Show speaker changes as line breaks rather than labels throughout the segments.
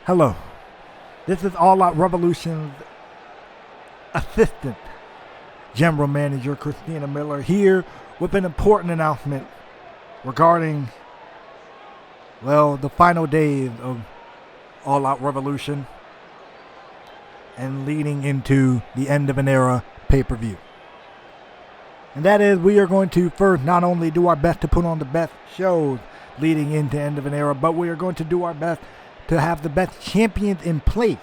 Hello, this is All Out Revolution's Assistant General Manager Christina Miller here with an important announcement regarding, the final days of All Out Revolution and leading into the end of an era pay-per-view. And that is, we are going to first not only do our best to put on the best shows leading into end of an era, but we are going to do our best to have the best champions in place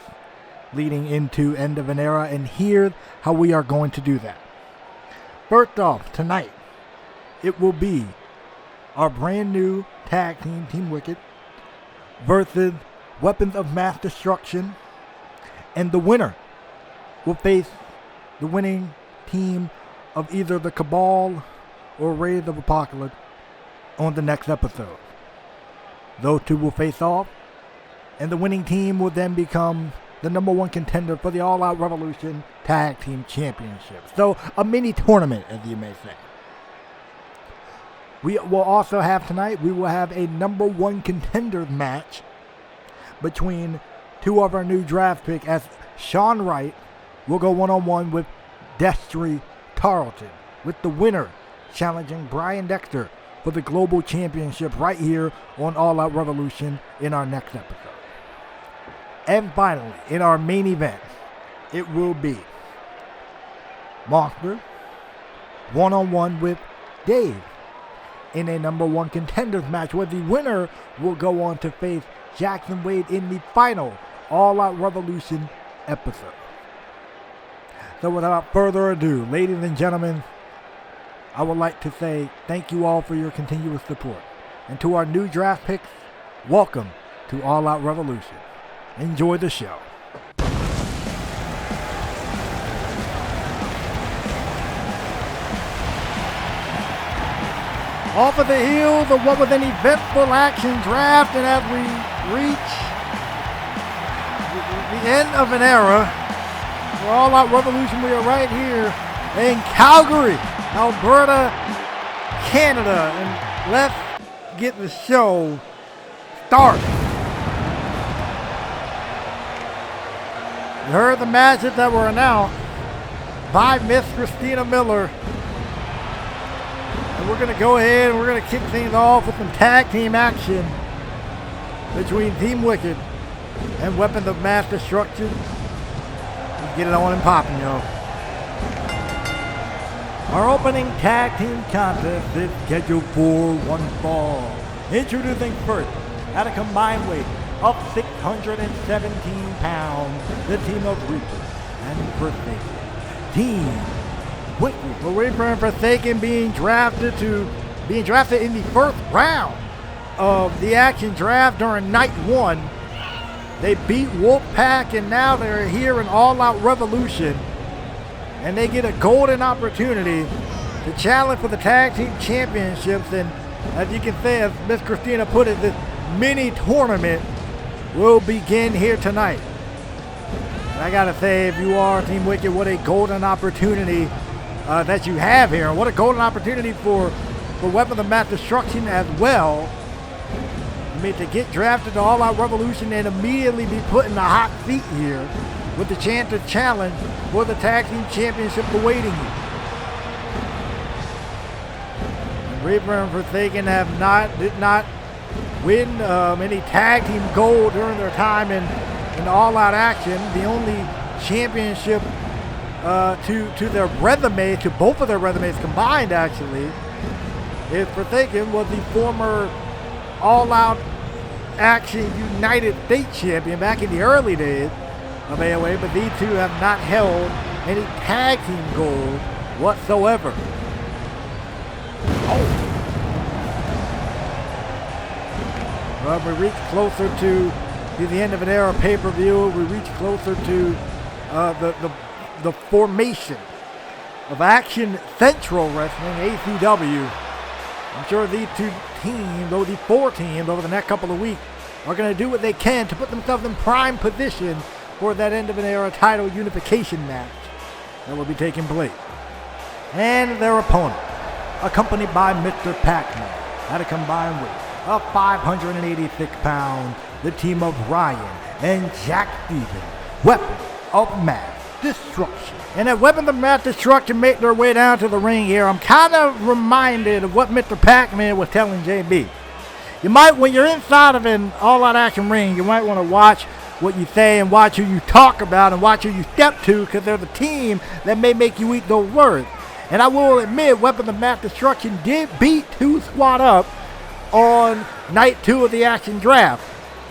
leading into end of an era, and here's how we are going to do that. First off, tonight, it will be our brand new tag team, Team Wicked, versus Weapons of Mass Destruction, and the winner will face the winning team of either the Cabal or Rays of Apocalypse on the next episode. Those two will face off, and the winning team will then become the number one contender for the All Out Revolution Tag Team Championship. So, a mini tournament, as you may say. We will also have tonight, we will have a number one contenders match between two of our new draft picks, as Sean Wright will go one-on-one with Destry Tarleton, with the winner challenging Brian Dexter for the Global Championship right here on All Out Revolution in our next episode. And finally, in our main event, it will be Monster one-on-one with Dave in a number one contenders match, where the winner will go on to face Jackson Wade in the final All Out Revolution episode. So without further ado, ladies and gentlemen, I would like to say thank you all for your continuous support. And to our new draft picks, welcome to All Out Revolution. Enjoy the show. Off of the heels of what was an eventful action draft, and as we reach the end of an era, for All Out Revolution, we are right here in Calgary, Alberta, Canada, and let's get the show started. You heard the matches that were announced by Miss Christina Miller. And we're going to go ahead and we're going to kick things off with some tag team action between Team Wicked and Weapons of Mass Destruction. Let's get it on and popping, y'all. Our opening tag team contest is scheduled for one fall. Introducing first, at a combined weight of 617 pounds, the team of Reaper and Forsaken. Team Wicked. For Reaper and Forsaken being drafted in the first round of the action draft during night one. They beat Wolfpack, and now they're here in All Out Revolution, and they get a golden opportunity to challenge for the tag team championships. And as you can say, as Miss Christina put it, this mini tournament will begin here tonight. And I gotta say, if you are Team Wicked, what a golden opportunity that you have here. And what a golden opportunity for Weapons of Mass Destruction as well. I mean, to get drafted to All Out Revolution and immediately be put in the hot seat here with the chance to challenge for the tag team championship awaiting you. And Reaper and Forsaken did not win any tag team gold during their time in All Out action. The only championship to their resume, to both of their resumes combined actually, is Forsaken was the former All Out Action United States champion back in the early days of AOR, but these two have not held any tag team gold whatsoever. Well, we reach closer to the end of an era pay-per-view. We reach closer to the formation of Action Central Wrestling, ACW. I'm sure these two teams, or the four teams over the next couple of weeks, are going to do what they can to put themselves in prime position for that end of an era title unification match that will be taking place. And their opponent, accompanied by Mr. Pac-Man, at a combined weight of 586 pounds, the team of Ryan and Jack Stevens, Weapon of Mass Destruction. And as Weapons of Mass Destruction make their way down to the ring here, I'm kind of reminded of what Mr. Pac-Man was telling JB. You might, when you're inside of an all-out action ring, you might want to watch what you say and watch who you talk about and watch who you step to, because they're the team that may make you eat those words. And I will admit, Weapons of Mass Destruction did beat 2 Squad Up on night 2 of the Action Draft.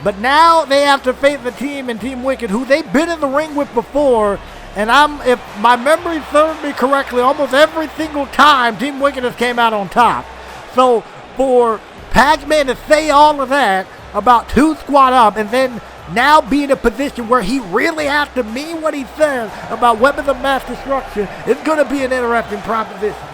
But now they have to face the team in Team Wicked, who they've been in the ring with before. And if my memory serves me correctly, almost every single time Team Wicked has came out on top. So for Pac-Man to say all of that about 2 Squad Up and then now be in a position where he really has to mean what he says about Weapons of Mass Destruction, is going to be an interesting proposition.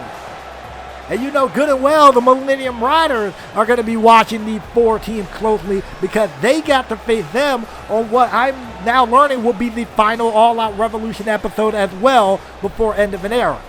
And you know good and well the Millennium Riders are going to be watching these 4 teams closely, because they got to face them on what I'm now learning will be the final All Out Revolution episode as well before End of an Era.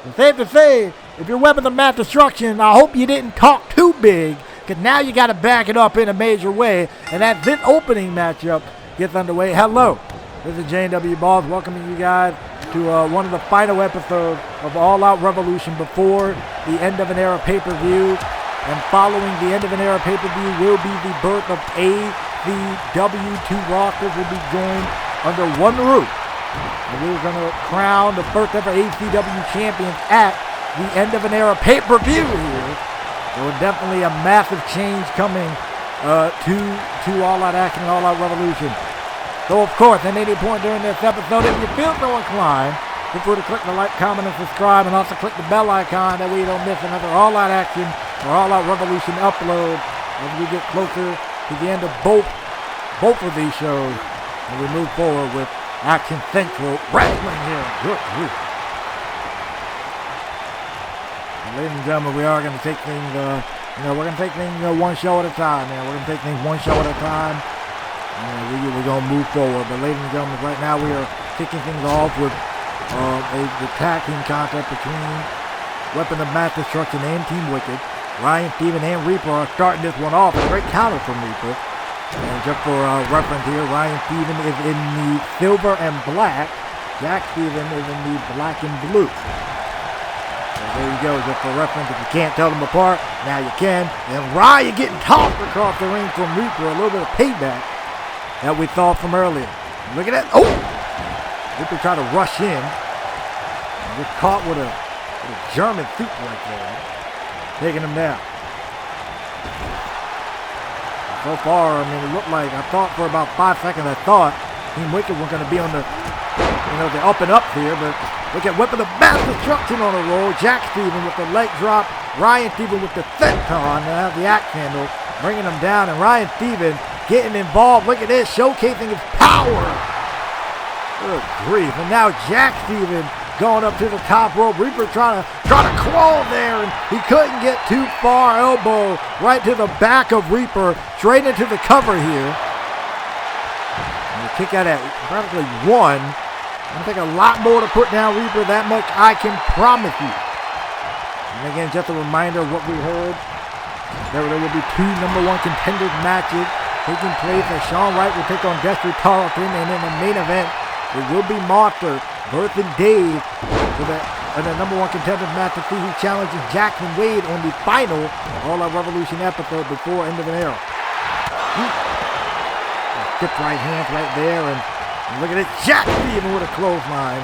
It's safe to say, if you're Weapons of Mass Destruction, I hope you didn't talk too big, because now you got to back it up in a major way. And as this opening matchup gets underway, hello, this is J&W Balls welcoming you guys to one of the final episodes of All Out Revolution before the End of an Era pay-per-view. And following the End of an Era pay-per-view will be the birth of ACW. 2 rosters will be joined under one roof. And we're going to crown the first ever ACW champions at the End of an Era pay-per-view here. So definitely a massive change coming to All Out Action and All Out Revolution. So of course, at any point during this episode, if you feel so inclined, feel free to click the like, comment, and subscribe, and also click the bell icon, that way you don't miss another All Out Action or All Out Revolution upload as we get closer to the end of both of these shows, and we move forward with Action Central Wrestling here. Good grief. Ladies and gentlemen, we are going to take things, we're going to take things one show at a time, man. We're going to take things one show at a time, and we're going to move forward. But ladies and gentlemen, right now we are kicking things off with the tag team contest between Weapon of Mass Destruction and Team Wicked. Ryan, Steven, and Reaper are starting this one off. A great counter from Reaper. And just for reference here, Ryan Steven is in the silver and black. Jack Steven is in the black and blue. There you go, just for reference. If you can't tell them apart, now you can. And Ryan getting tossed across the ring from Reaper. A little bit of payback that we saw from earlier. Look at that. Oh! Reaper tried to rush in. And just caught with a German suplex there. Taking him down. So far, I mean, it looked like, I thought for about 5 seconds, I thought Team Wicked were going to be on the up and up here, but look at Weapon of Mass Destruction on a roll. Jack Steven with the leg drop. Ryan Steven with the senton. Now the axe handle, bringing him down. And Ryan Steven getting involved. Look at this, showcasing his power. Good grief. And now Jack Steven going up to the top rope. Reaper trying to crawl there, and he couldn't get too far. Elbow right to the back of Reaper. Straight into the cover here. And the kick out at practically 1. I think a lot more to put down Reaper, that much I can promise you. And again, just a reminder of what we heard. There will be 2 #1 Contenders matches taking place as Sean Wright will take on Destry Tarleton, and in the main event, it will be Martha versus Dave for the #1 Contenders match to see who challenges Jackson Wade on the final All Out Revolution episode before End of an Era. Stiff right hands right there, and look at it, Jack Steven with a clothesline,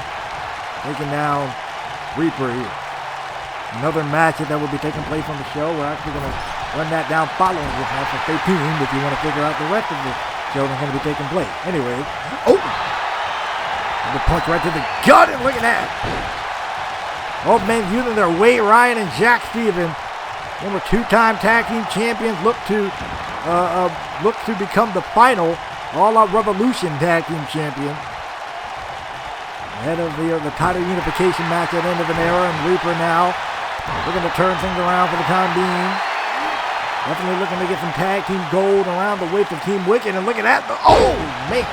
taking down Reaper here. Another match that will be taking place on the show. We're actually going to run that down following this match, so stay tuned if you want to figure out the rest of the show that's going to be taking place. Anyway, the punch right to the gut, and look at that. Both men using their weight. Ryan and Jack Steven, former 2-time tag team champions, look to become the final All Out Revolution Tag Team Champion. Ahead of the title unification match at End of an Era, and Reaper now looking to turn things around for the time being. Definitely looking to get some tag team gold around the waist of Team Wicked, and look at that. Oh, man.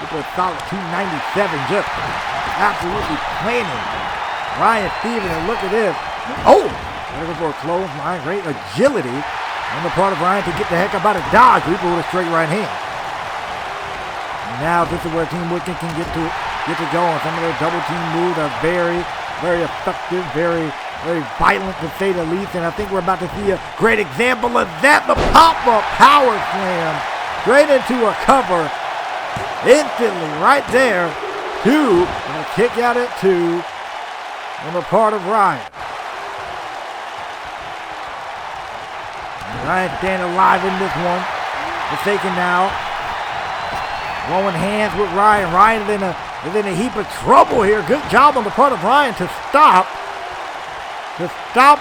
Reaper a solid 297, just absolutely planning Ryan Steven, and look at this. Oh, Looking for a clothesline. Great agility on the part of Ryan to get the heck up out of dodge. Reaper with a straight right hand. And now this is where Team Wicked can get to go. And some of their double team moves are very, very effective, very violent to say the least. And I think we're about to see a great example of that. The pop-up power slam straight into a cover. Instantly right there. 2. And a kick out at 2 on the part of Ryan. Ryan staying alive in this one. Forsaken now. Blowing hands with Ryan. Ryan is in a heap of trouble here. Good job on the part of Ryan to stop.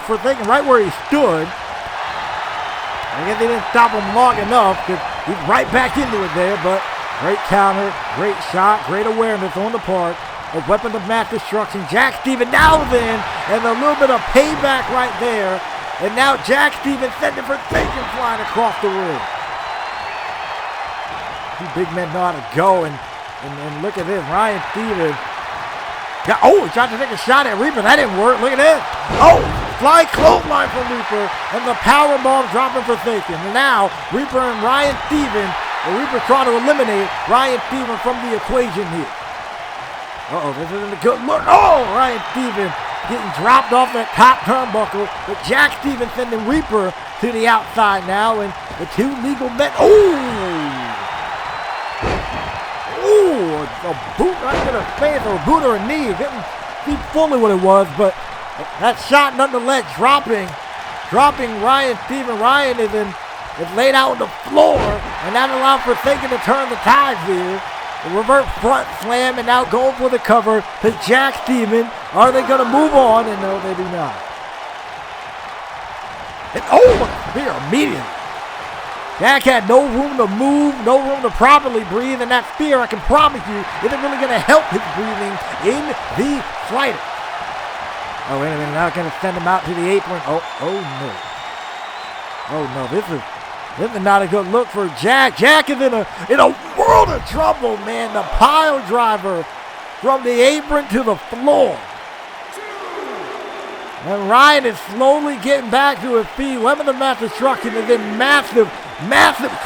Forsaken right where he stood. I guess they didn't stop him long enough because he's right back into it there. But great counter, great shot, great awareness on the part of Weapon of Mass Destruction. Jack Stevens now then, and a little bit of payback right there. And now Jack Stevens sending Forsaken flying across the ring. Two big men know how to go, and look at this. Ryan Stevens. He tried to take a shot at Reaper. That didn't work. Look at this. Flying clothesline from Reaper, and the power bomb dropping Forsaken. And now Reaper and Ryan Stevens. The Reaper trying to eliminate Ryan Stevens from the equation here. This isn't a good look. Ryan Stevens getting dropped off that top turnbuckle, but Jack Stevens sending Reaper to the outside now, and the two legal men. A boot right to the face, or a boot or a knee. Didn't see fully what it was, but that shot nonetheless dropping Ryan Stevens. Ryan is laid out on the floor, and that allowed Forsaken to turn the tides here. The reverse front slam, and now going for the cover to Jack Stevens. Are they going to move on? And no, they do not. And here immediately. Jack had no room to move, no room to properly breathe, and that spear, I can promise you, isn't really going to help his breathing in the slightest. Wait a minute, now going to send him out to the apron. No. This is not a good look for Jack. Jack is in a world of trouble, man. The pile driver from the apron to the floor. And Ryan is slowly getting back to his feet. Weapon of Mass Destruction is in massive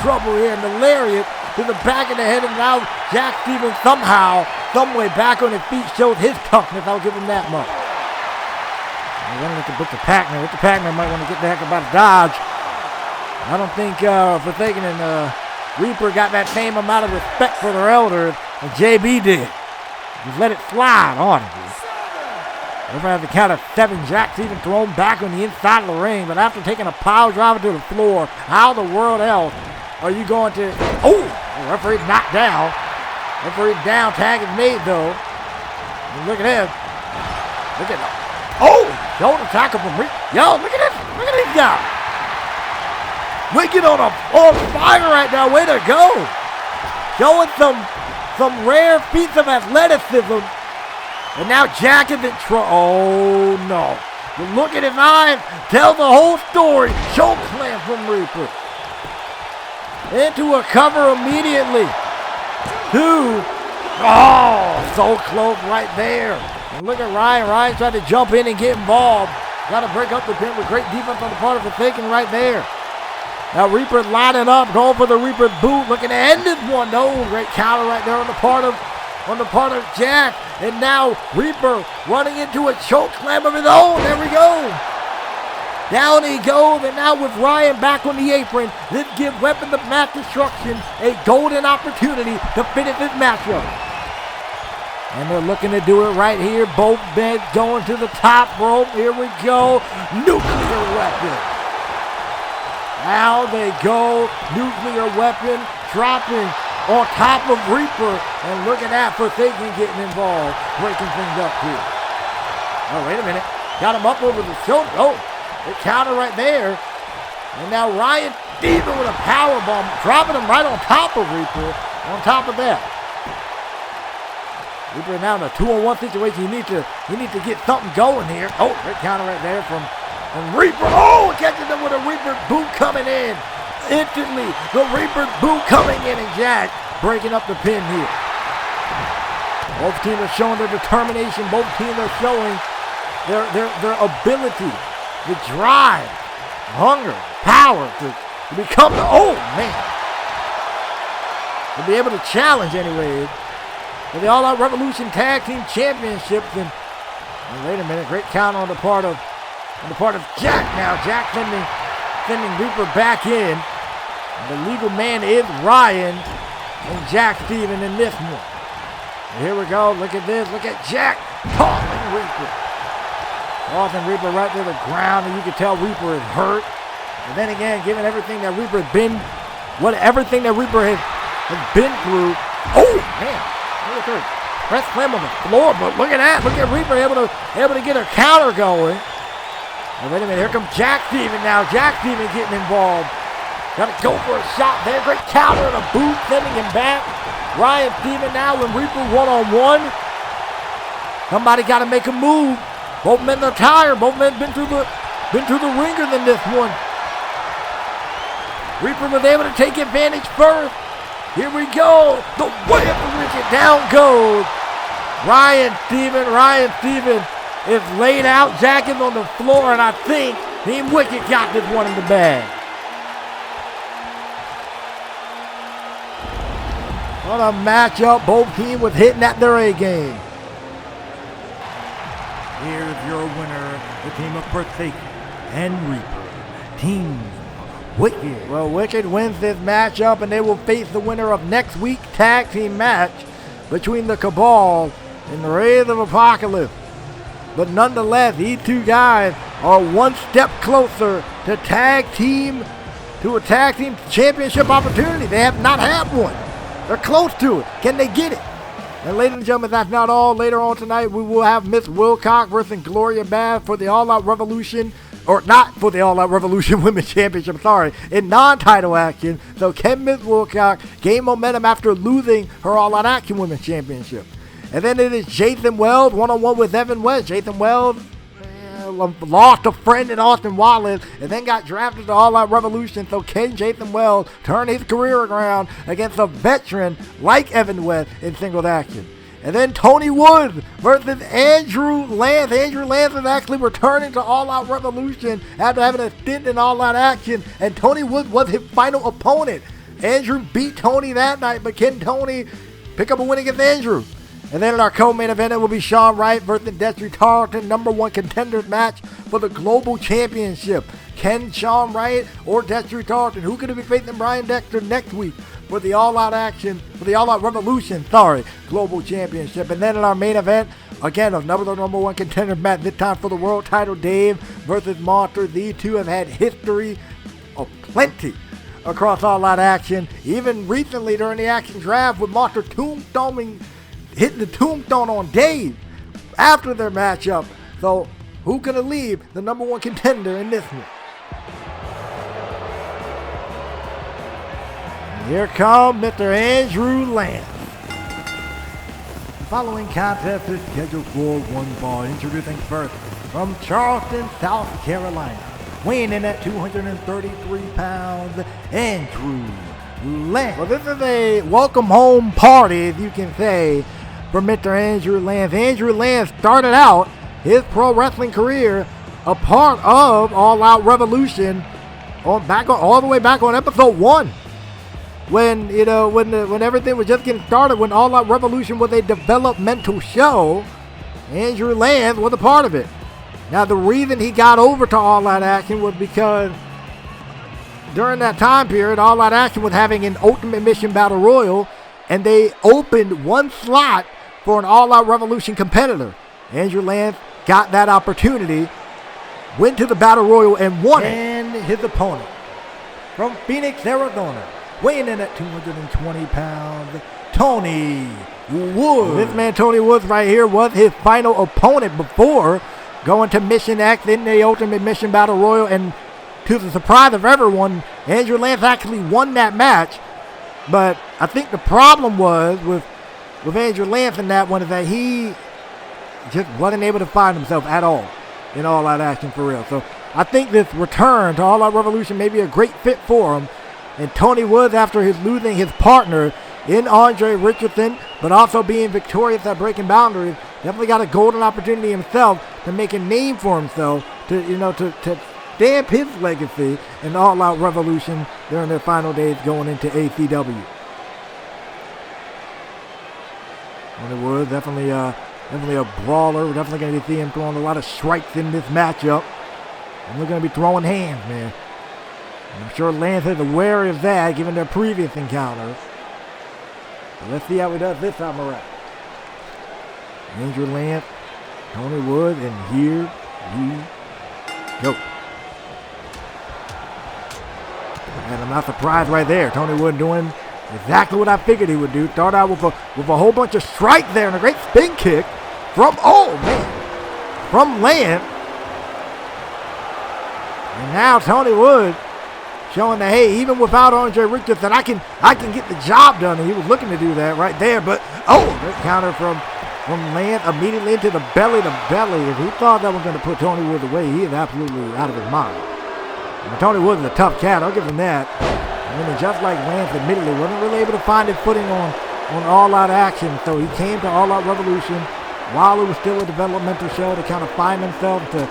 trouble here. And the lariat to the back of the head. And now Jack Stevens somehow, some way back on his feet shows his toughness. I'll give him that much. I want to look at Victor Pac-Man. Victor Pac-Man might want to get the heck about a dodge. I don't think Forsaken and Reaper got that same amount of respect for their elders as JB did. Just let it slide on him. We're going to have the count of 7. Jack Stevens thrown back on the inside of the ring, but after taking a pile driver to the floor, how the world else are you going to... The referee knocked down. Referee down, tag is made though. And look at him. Look at him. Shoulder tackle from Reaper. Yo, look at this. Look at this guy. Wicked on fire right now. Way to go. Showing some rare feats of athleticism. And now Jack is in trouble. Oh no. The look at his eyes tells the whole story. Choke slam from Reaper. Into a cover immediately. 2. So close right there. And look at Ryan. Ryan tried to jump in and get involved. Got to break up the pin with great defense on the part of Forsaken right there. Now Reaper lining up, going for the Reaper's boot, looking to end this one. No, great counter right there on the part of Jack. And now Reaper running into a choke slam of his own. There we go. Down he goes, and now with Ryan back on the apron, this gives Weapon of Mass Destruction a golden opportunity to finish this matchup. And they're looking to do it right here. Both men going to the top rope. Here we go. Nuclear weapon. Now they go. Nuclear weapon dropping on top of Reaper. And look at that, Forsaken getting involved. Breaking things up here. Wait a minute. Got him up over the shoulder. The counter right there. And now Ryan Stevens with a power bomb. Dropping him right on top of Reaper. On top of that. Reaper now in a 2-on-1 situation. He needs to get something going here. Great counter right there from Reaper. Catching them with a Reaper boot coming in. Instantly, the Reaper boot coming in, and Jack breaking up the pin here. Both teams are showing their determination. Both teams are showing their ability the drive, hunger, power to become the, oh man, to be able to challenge anyways for the All Out Revolution Tag Team Championships. And wait a minute, great count on the part of Jack now. Jack sending Reaper back in. And the legal man is Ryan and Jack Steven in this one. And here we go. Look at this. Look at Jack tossing Reaper. Tossing Reaper right to the ground, and you can tell Reaper is hurt. And then again, given everything that Reaper has been, everything that Reaper has been through. Oh man! Look at her. Press slam on the floor, but look at that. Look at Reaper able to get her counter going. Oh, wait a minute. Here comes Jack Steven now. Jack Steven getting involved. Got to go for a shot there. Great counter and a boot, sending him back. Ryan Steven now with Reaper one-on-one. Somebody got to make a move. Both men are tired. Both men been through the ringer than this one. Reaper was able to take advantage first. Here we go. The way of the wicket. Down goes Ryan Steven is laid out. Jack is on the floor, and I think Team Wicked got this one in the bag. What a matchup. Both teams was hitting at their A game. Here's your winner, the team of Forsaken and Reaper, Team Wicked. Well, Wicked wins this matchup, and they will face the winner of next week's tag team match between the Cabal and the Rays of Apocalypse. But nonetheless, these two guys are one step closer to a tag team championship opportunity. They have not had one. They're close to it. Can they get it? And ladies and gentlemen, that's not all. Later on tonight, we will have Miss Wilcox versus Gloria Bass for the All Out Revolution, or not for the All Out Revolution Women's Championship, in non-title action. So can Miss Wilcox gain momentum after losing her All Out Action Women's Championship? And then it is Jason Wells, one-on-one with Evan West. Jason Wells lost a friend in Austin Wallace and then got drafted to All Out Revolution. So can Jason Wells turn his career around against a veteran like Evan West in singles action? And then Tony Woods versus Andrew Lance. Andrew Lance is actually returning to All Out Revolution after having a stint in All Out Action, and Tony Woods was his final opponent. Andrew beat Tony that night, but can Tony pick up a win against Andrew? And then in our co-main event, it will be Sean Wright versus Destry Tarleton, #1 Contenders match for the Global Championship. Can Sean Wright or Destry Tarleton, who could be facing Brian Dexter next week for the All Out Action, for the All Out Revolution, Global Championship? And then in our main event, again, another #1 Contender match, this time for the world title, Dave versus Monster. These two have had history of plenty across All Out Action, even recently during the Action Draft with Monster hitting the tombstone on Dave after their matchup. So who gonna leave the #1 contender in this one? And here comes Mr. Andrew Lance. The following contest is scheduled for one fall. Introducing first from Charleston, South Carolina, weighing in at 233 pounds, Andrew Lance. Well, this is a welcome home party, if you can say, for Mr. Andrew Lance. Andrew Lance started out his pro wrestling career a part of All Out Revolution all the way back on episode 1. When everything was just getting started, when All Out Revolution was a developmental show, Andrew Lance was a part of it. Now, the reason he got over to All Out Action was because during that time period, All Out Action was having an Ultimate Mission Battle Royal, and they opened one slot for an All Out Revolution competitor. Andrew Lance got that opportunity, went to the Battle Royal and won it. And his opponent from Phoenix, Arizona, weighing in at 220 pounds, Tony Woods. This man, Tony Woods, right here, was his final opponent before going to Mission X in the Ultimate Mission Battle Royal, and to the surprise of everyone, Andrew Lance actually won that match. But I think the problem was with Andrew Lance in that one is that he just wasn't able to find himself at all in All Out Action for real. So I think this return to All Out Revolution may be a great fit for him. And Tony Woods, after his losing his partner in Andre Richardson, but also being victorious at Breaking Boundaries, definitely got a golden opportunity himself to make a name for himself to stamp his legacy in All Out Revolution during their final days going into ACW. Tony Wood, definitely a brawler. We're definitely going to see him throwing a lot of strikes in this matchup. And we're going to be throwing hands, man. And I'm sure Lance is aware of that, given their previous encounter. So let's see how he does this time around. Andrew Lance, Tony Wood, and here we go. And I'm not surprised right there. Tony Wood doing exactly what I figured he would do. Start out with a whole bunch of strikes there and a great spin kick from Lance. And now Tony Wood showing that, hey, even without Andre Richardson, I can get the job done. And he was looking to do that right there. But, great counter from Lance immediately into the belly to belly. If he thought that was going to put Tony Wood away, he is absolutely out of his mind. And Tony Wood is a tough cat. I'll give him that. And then just like Lance admittedly wasn't really able to find his footing on All Out action. So he came to All Out Revolution while it was still a developmental show to kind of find himself to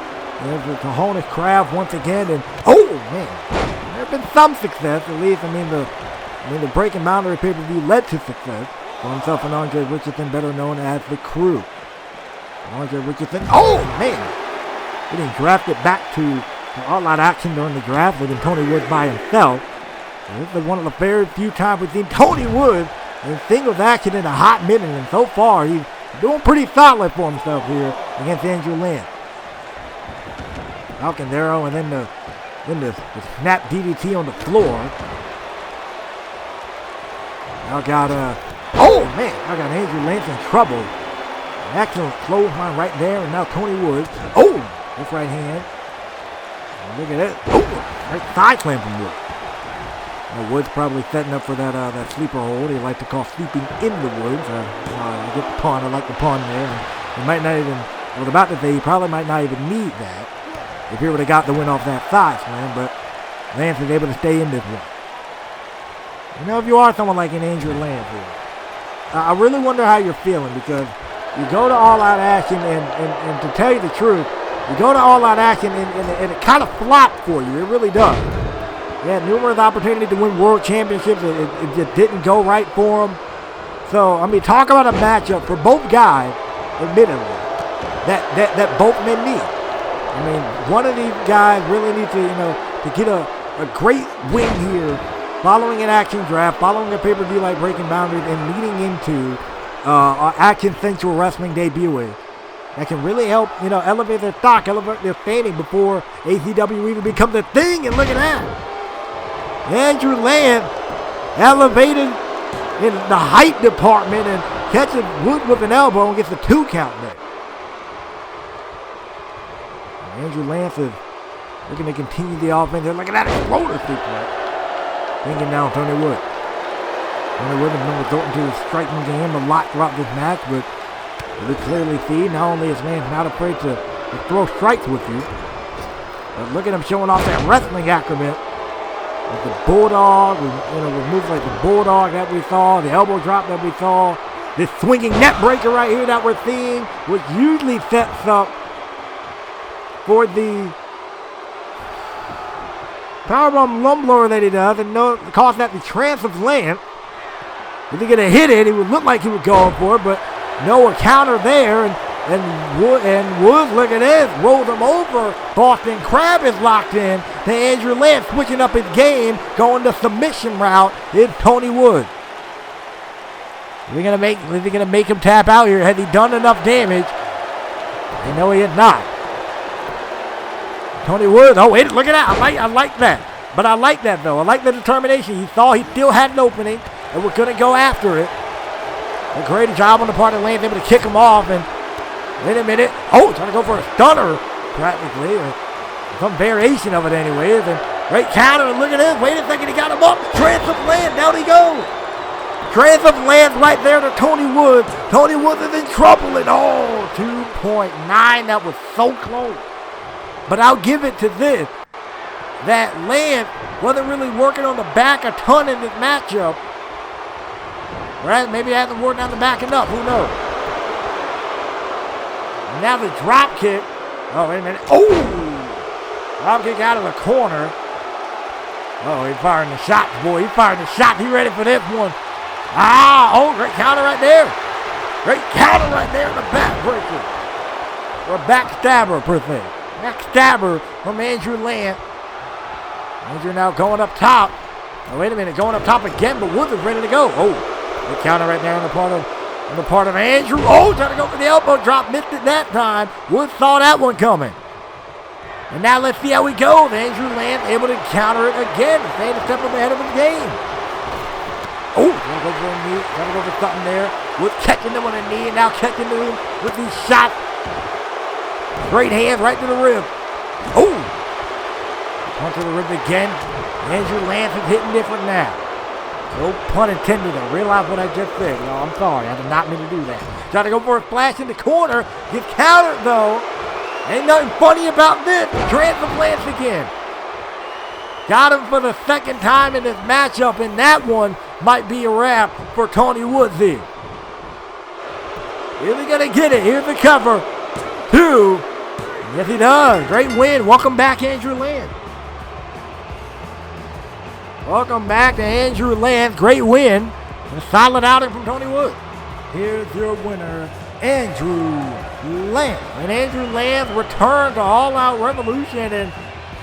hone his craft once again. And, there have been some success, at least. The Breaking Boundary pay-per-view led to success for himself and Andre Richardson, better known as The Crew. Andre Richardson, getting drafted back to All Out action during the draft, leaving Tony Wood by himself. And this is one of the very few times we've seen Tony Wood in singles action in a hot minute, and so far he's doing pretty solid for himself here against Andrew Lance. Falcon Arrow, and then the snap DDT on the floor. I got Andrew Lance in trouble. An excellent clothesline right there, and now Tony Wood. This right hand. And look at that. Right side slam from Wood. Wood's probably setting up for that sleeper hold he likes to call sleeping in the woods. I get the pun. I like the pun there. And he might not even, I was about to say he probably might not even need that if he would have got the win off that side slam, but Lance is able to stay in this one. If you are someone like an Andrew Lance here, I really wonder how you're feeling, because you go to All Out action and to tell you the truth, you go to All Out action and it kind of flopped for you. It really does. He had numerous opportunities to win world championships. It just didn't go right for him. So, talk about a matchup for both guys, admittedly, that both men need. One of these guys really needs to get a great win here, following an action draft, following a pay-per-view like Breaking Boundaries, and leading into our Action Central Wrestling debuting. That can really help, elevate their stock, elevate their standing before ACW even becomes a thing. And look at that. Andrew Lance elevated in the height department and catches Wood with an elbow and gets a 2 count there. And Andrew Lance is looking to continue the offense. They're looking at that exploder suplex. Bringing down Tony Wood. Tony Wood has been resorting to his striking game a lot throughout this match, but we clearly see not only is Lance not afraid to throw strikes with you, but look at him showing off that wrestling acumen. With the bulldog, with moves like the bulldog that we saw, the elbow drop that we saw, this swinging net breaker right here that we're seeing, which usually sets up for the powerbomb lumblower that he does, and cause that the trance of Lance. If he's gonna hit it, it would look like he was going for it, but no counter there, and Wood, look at this, rolled him over. Boston Crab is locked in. To Andrew Lance switching up his game, going the submission route. It's Tony Wood. Is he gonna make him tap out here? Has he done enough damage? No, he has not. Tony Wood. Look at that. I like that. But I like that though. I like the determination. He saw he still had an opening, and we're gonna go after it. A great job on the part of Lance, able to kick him off, and wait a minute. Trying to go for a stunner, practically. Or some variation of it anyways. And great counter, and look at this. Wait a second, he got him up. Trance of Lance, down he goes. Trance of Lance right there to Tony Wood. Tony Wood is in trouble, and 2.9. That was so close. But I'll give it to this, that Lance wasn't really working on the back a ton in this matchup. Right? Maybe it hasn't worked on the back enough. Who knows? And now the drop kick. Wait a minute. Drop kick out of the corner. Oh, he's firing the shots, boy. He's firing the shots. He's ready for this one. Great counter right there. Great counter right there in the backbreaker. Or backstabber, per se. Backstabber from Andrew Lance. Andrew now going up top. Oh, wait a minute, going up top again, but Woods is ready to go. Oh, the counter right there on the part of Andrew. Oh, trying to go for the elbow drop. Missed it that time. Woods saw that one coming. And now let's see how we go. Andrew Lance able to counter it again. Staying a step ahead of his game. Oh, gonna go for a knee. Gonna go for something there. Woods catching him on a knee and now catching him with these shots. Great hands right to the rib. Oh! Punch to the rib again. Andrew Lance is hitting different now. No pun intended. I realize what I just said. No, I'm sorry. I did not mean to do that. Trying to go for a splash in the corner. Gets countered though. Ain't nothing funny about this. Transplants again. Got him for the second time in this matchup, and that one might be a wrap for Tony Woods here. Is he gonna get it? Here's the cover. 2. Yes, he does. Great win. Welcome back, Andrew Lance. Welcome back to Andrew Lance. Great win. And a solid outing from Tony Woods. Here's your winner, Andrew Lance. And Andrew Lance returned to All Out Revolution and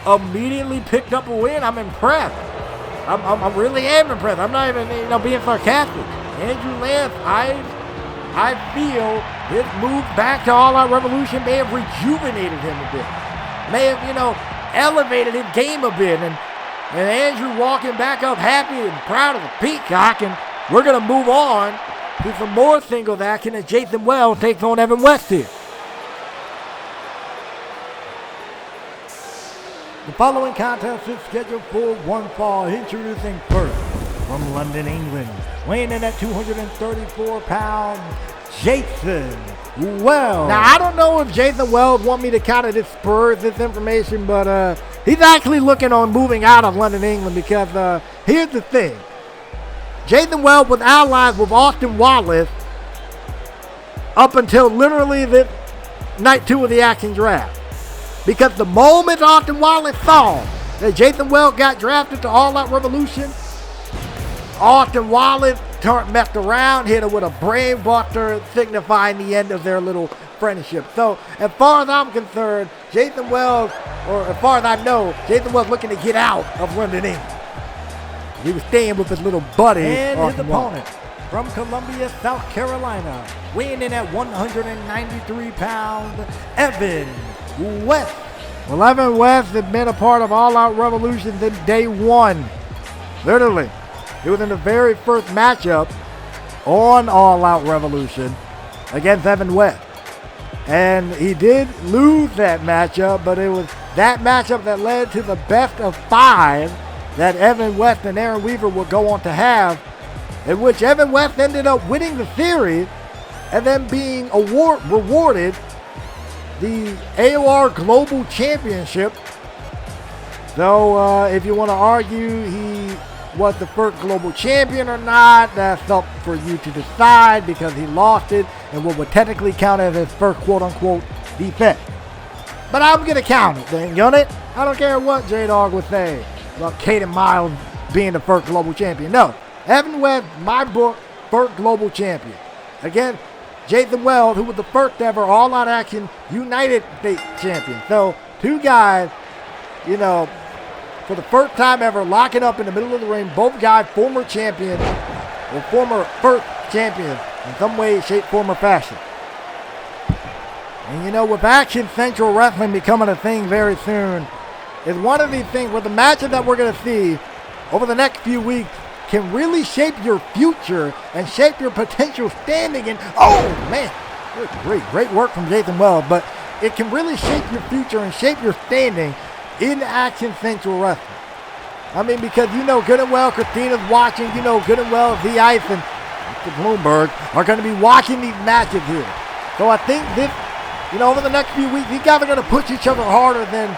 immediately picked up a win. I'm impressed. I really am impressed. I'm not even being sarcastic. Andrew Lance, I feel his move back to All Out Revolution may have rejuvenated him a bit. May have, elevated his game a bit. And Andrew walking back up happy and proud of the Peacock. And we're going to move on to some more singles action as Jason Wells takes on Evan West here. The following contest is scheduled for one fall. Introducing first from London, England, weighing in at 234 pounds, Jason Wells. Now, I don't know if Jason Wells want me to kind of disperse this information, but he's actually looking on moving out of London, England, because here's the thing. Jason Wells was allied with Austin Wallace up until literally the night 2 of the Action Draft. Because the moment Austin Wallace saw that Jason Wells got drafted to All Out Revolution, Austin Wallace messed around, hit her with a brainbuster, signifying the end of their little friendship. So, as far as I'm concerned, Jason Wells, or as far as I know, Jason Wells looking to get out of London, England. He was staying with his little buddy. And his opponent from Columbia, South Carolina, weighing in at 193 pounds, Evan West. Well, Evan West had been a part of All Out Revolution since day 1. Literally. It was in the very first matchup on All Out Revolution against Evan West. And he did lose that matchup, but it was that matchup that led to the best of 5 that Evan West and Aaron Weaver would go on to have, in which Evan West ended up winning the series and then being rewarded the AOR Global Championship. So if you want to argue he was the first global champion or not, that's up for you to decide, because he lost it in what would technically count as his first quote-unquote defense. But I'm going to count it, dang it. I don't care what J-Dog would say about Caden Miles being the first global champion. No, Evan West, my book, first global champion. Again, Jason Wells, who was the first ever All Out Action United States champion. So, 2 guys, for the first time ever, locking up in the middle of the ring. Both guys former champion, or former first champion, in some way, shape, form, or fashion. And with Action Central Wrestling becoming a thing very soon, is one of these things where the matches that we're going to see over the next few weeks can really shape your future and shape your potential standing. And oh man, great work from Jason Wells, but it can really shape your future and shape your standing in Action Central Wrestling. I mean, because good and well Christina's watching, good and well The Ice and Mr. Bloomberg are going to be watching these matches here. So I think this, over the next few weeks, these guys are going to push each other harder than,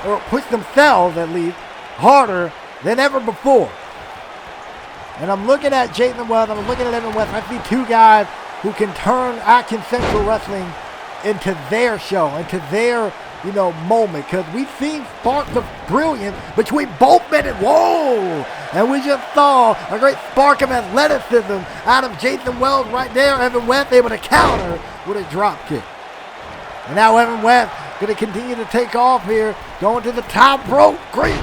or push themselves at least, harder than ever before. And I'm looking at Jason Wells, I'm looking at Evan West. I see 2 guys who can turn Action Central Wrestling into their show, into their moment, because we've seen sparks of brilliance between both men. And whoa! And we just saw a great spark of athleticism out of Jason Wells right there. Evan West able to counter with a drop kick. And now Evan West going to continue to take off here, going to the top rope. Great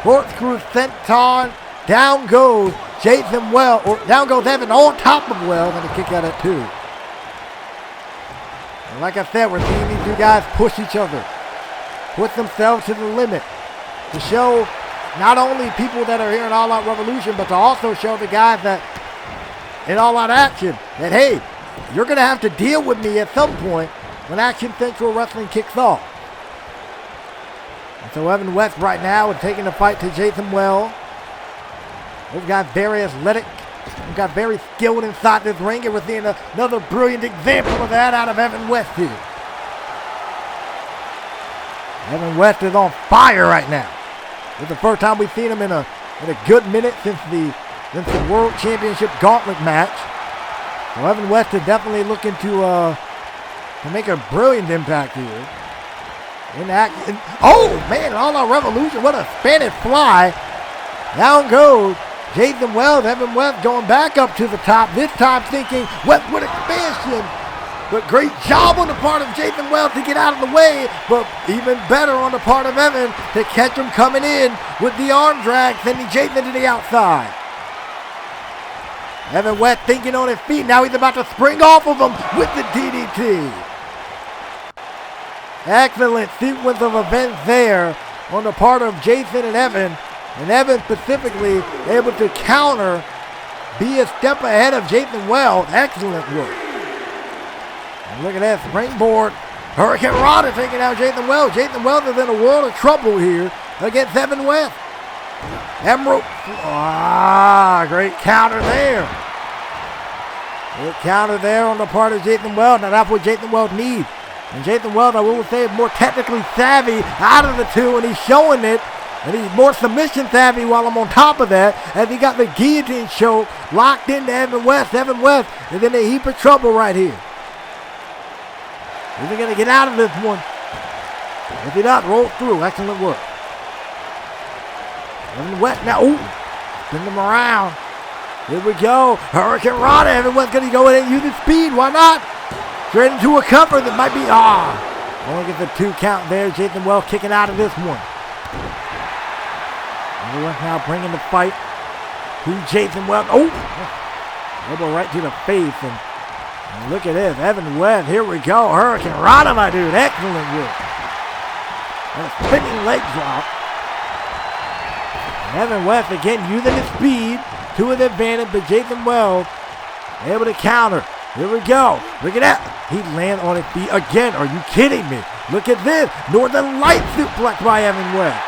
corkscrew senton. Down goes Jason Wells, or down goes Evan on top of Wells, and a kick out at 2. And like I said, we're seeing these two guys push each other, put themselves to the limit to show not only people that are here in All Out Revolution, but to also show the guys that in All Out Action that, hey, you're going to have to deal with me at some point when Action Central Wrestling kicks off. And so Evan West right now is taking the fight to Jason Wells. We've got very athletic. We've got very skilled inside this ring, and we're seeing another brilliant example of that out of Evan West here. Evan West is on fire right now. It's the first time we've seen him in a good minute since the World Championship Gauntlet match. So Evan West is definitely looking to make a brilliant impact here. Oh man, All Out Revolution, what a Spanish fly. Down goes Jason Wells. Evan West going back up to the top, this time thinking westward expansion. But great job on the part of Jason Wells to get out of the way, but even better on the part of Evan to catch him coming in with the arm drag, sending Jason to the outside. Evan West thinking on his feet, now he's about to spring off of him with the DDT. Excellent sequence of events there on the part of Jason and Evan. And Evan specifically able to counter, be a step ahead of Jason Wells. Excellent work. And look at that springboard. Hurricane Rana taking out Jason Wells. Jason Wells is in a world of trouble here against Evan West. Emerald. Great counter there. Great counter there on the part of Jason Wells. Now that's what Jason Wells needs. And Jason Wells, I will say, is more technically savvy out of the two, and he's showing it. And he's more submission savvy while I'm on top of that, as he got the guillotine choke locked into Evan West. Evan West is in a heap of trouble right here. Is he going to get out of this one? If he does, roll through. Excellent work. Evan West now, spin him around. Here we go. Hurricane Rana. Evan West going to go in and use his speed. Why not? Straight into a cover that might be, only get the 2 count there. Jason Wells kicking out of this one. Evan West now bringing the fight to Jason Wells. Elbow right to the face. And look at this. Evan West. Here we go. Hurricane Rana, my dude. Excellent work. And a spinning leg drop. And Evan West again using his speed to his advantage. But Jason Wells able to counter. Here we go. Look at that. He lands on his feet again. Are you kidding me? Look at this. Northern Light suplex by Evan West.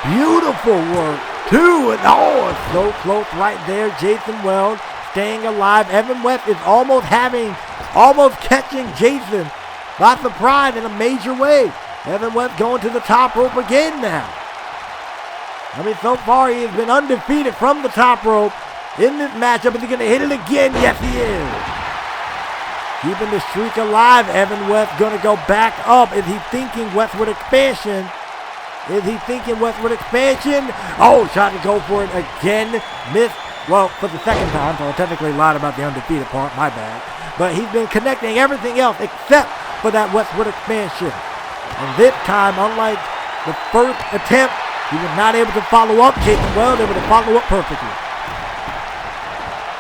Beautiful work, too. And it's so close right there. Jason Wells staying alive. Evan West is almost catching Jason by surprise in a major way. Evan West going to the top rope again now. I mean, so far he has been undefeated from the top rope in this matchup. Is he going to hit it again? Yes, he is. Keeping the streak alive. Evan West going to go back up. Is he thinking westward expansion? Is he thinking westward expansion? Trying to go for it again. Missed. Well, for the second time, so I technically lied about the undefeated part. My bad. But he's been connecting everything else except for that westward expansion. And this time, unlike the first attempt, he was not able to follow up. Jason Wells able to follow up perfectly.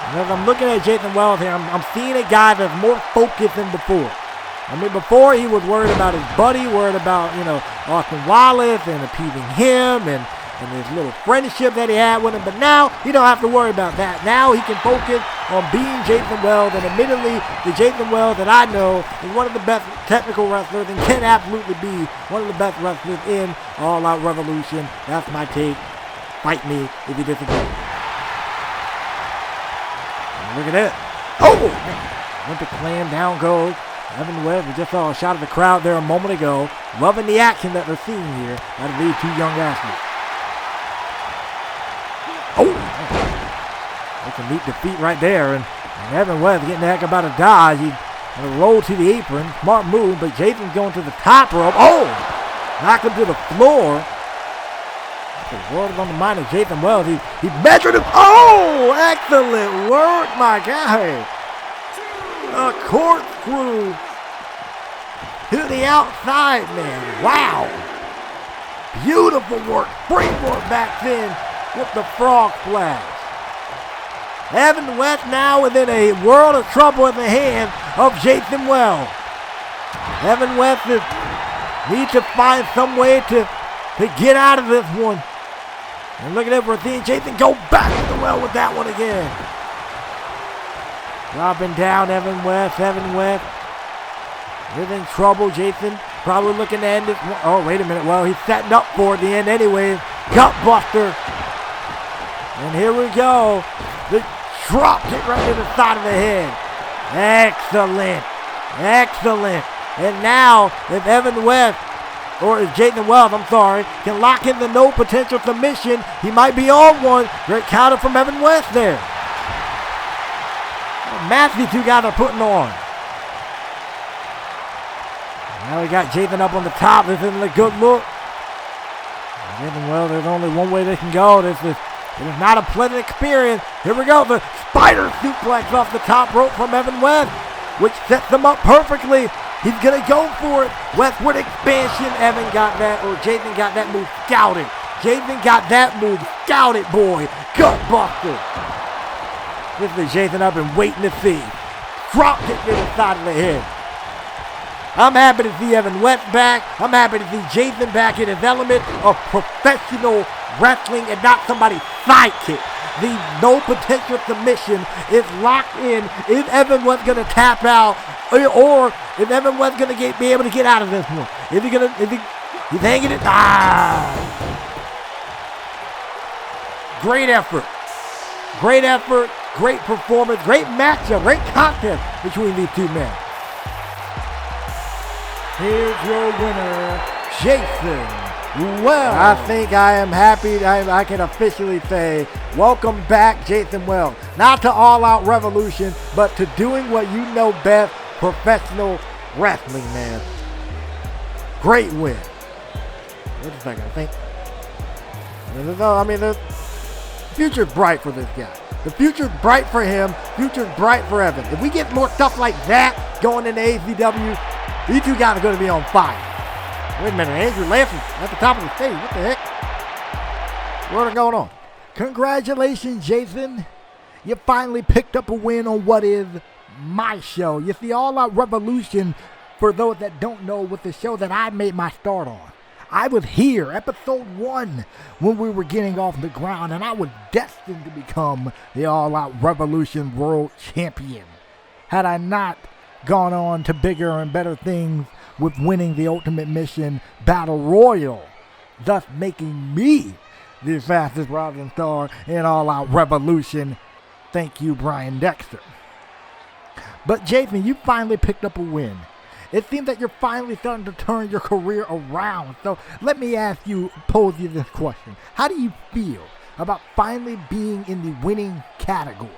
And as I'm looking at Jason Wells here, I'm seeing a guy that's more focused than before. I mean, before he was worried about his buddy, worried about, Austin Wallace and appeasing him and his little friendship that he had with him. But now he don't have to worry about that. Now he can focus on being Jason Wells. And admittedly, the Jason Wells that I know is one of the best technical wrestlers and can absolutely be one of the best wrestlers in All Out Revolution. That's my take. Fight me if you disagree. And look at that. Went to clam, down goes Evan West. We just saw a shot of the crowd there a moment ago. Loving the action that they're seeing here out of these 2 young athletes. That's a neat defeat right there. And Evan West getting the heck up out of dodge. He's going to roll to the apron. Smart move, but Jason's going to the top rope. knocked him to the floor. The world is on the mind of Jason Wells. He measured him. Oh, excellent work, my guy. A corkscrew to the outside, man. Wow. Beautiful work. Springboard back in with the frog splash. Evan West now within a world of trouble in the hands of Jason Wells. Evan West needs to find some way to get out of this one. And look at that, we're seeing Jason go back to the well with that one again. Dropping down Evan West. He's in trouble. Jason probably looking to end it. Oh, wait a minute. Well, he's setting up for the end anyway. Gut buster. And here we go. The drop kick right to the side of the head. Excellent. And now, if Evan West, or if Jason Wells, can lock in the no potential submission, he might be on one. Great counter from Evan West there. Match these two guys are putting on. Now we got Jason up on the top. This isn't a good look. Jason Wells, there's only one way they can go. It is not a pleasant experience. Here we go. The spider suplex off the top rope from Evan West, which sets them up perfectly. He's going to go for it. Westward expansion. Evan got that, or Jason got that move scouted. Boy. Gut buster. This is Jason up and waiting to see. Drop kick to the side of the head. I'm happy to see Evan West back. I'm happy to see Jason back in his element of professional wrestling and not somebody's sidekick. The no potential submission is locked in. Is Evan West going to tap out? Or is Evan West going to be able to get out of this one? He's hanging it. Great effort, great performance, great matchup, great contest between these two men. Here's your winner, Jason Wells. I think I am happy. I can officially say, welcome back, Jason Wells. Not to All Out Revolution, but to doing what you know best, professional wrestling, man. Great win. Wait a second, I think. The future's bright for this guy. The future's bright for him. Future's bright for Evan. If we get more stuff like that going into ACW, these two guys are going to be on fire. Wait a minute, Andrew Lansing at the top of the stage. What the heck? What's going on? Congratulations, Jason. You finally picked up a win on what is my show. You see, All Out Revolution, for those that don't know, was the show that I made my start on. I was here, episode 1, when we were getting off the ground, and I was destined to become the All Out Revolution World Champion. Had I not gone on to bigger and better things with winning the Ultimate Mission Battle Royal, thus making me the fastest rising star in All Out Revolution. Thank you, Brian Dexter. But Jason, you finally picked up a win. It seems that you're finally starting to turn your career around. So let me pose you this question. How do you feel about finally being in the winning category?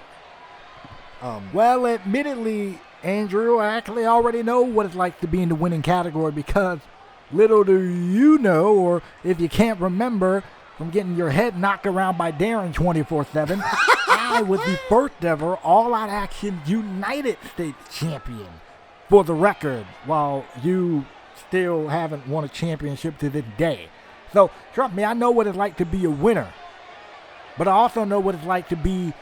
Well, admittedly, Andrew, I actually already know what it's like to be in the winning category, because little do you know, or if you can't remember from getting your head knocked around by Darren 24/7, I was the first ever All Out Action United States champion. For the record, while you still haven't won a championship to this day. So, trust me, I know what it's like to be a winner. But I also know what it's like to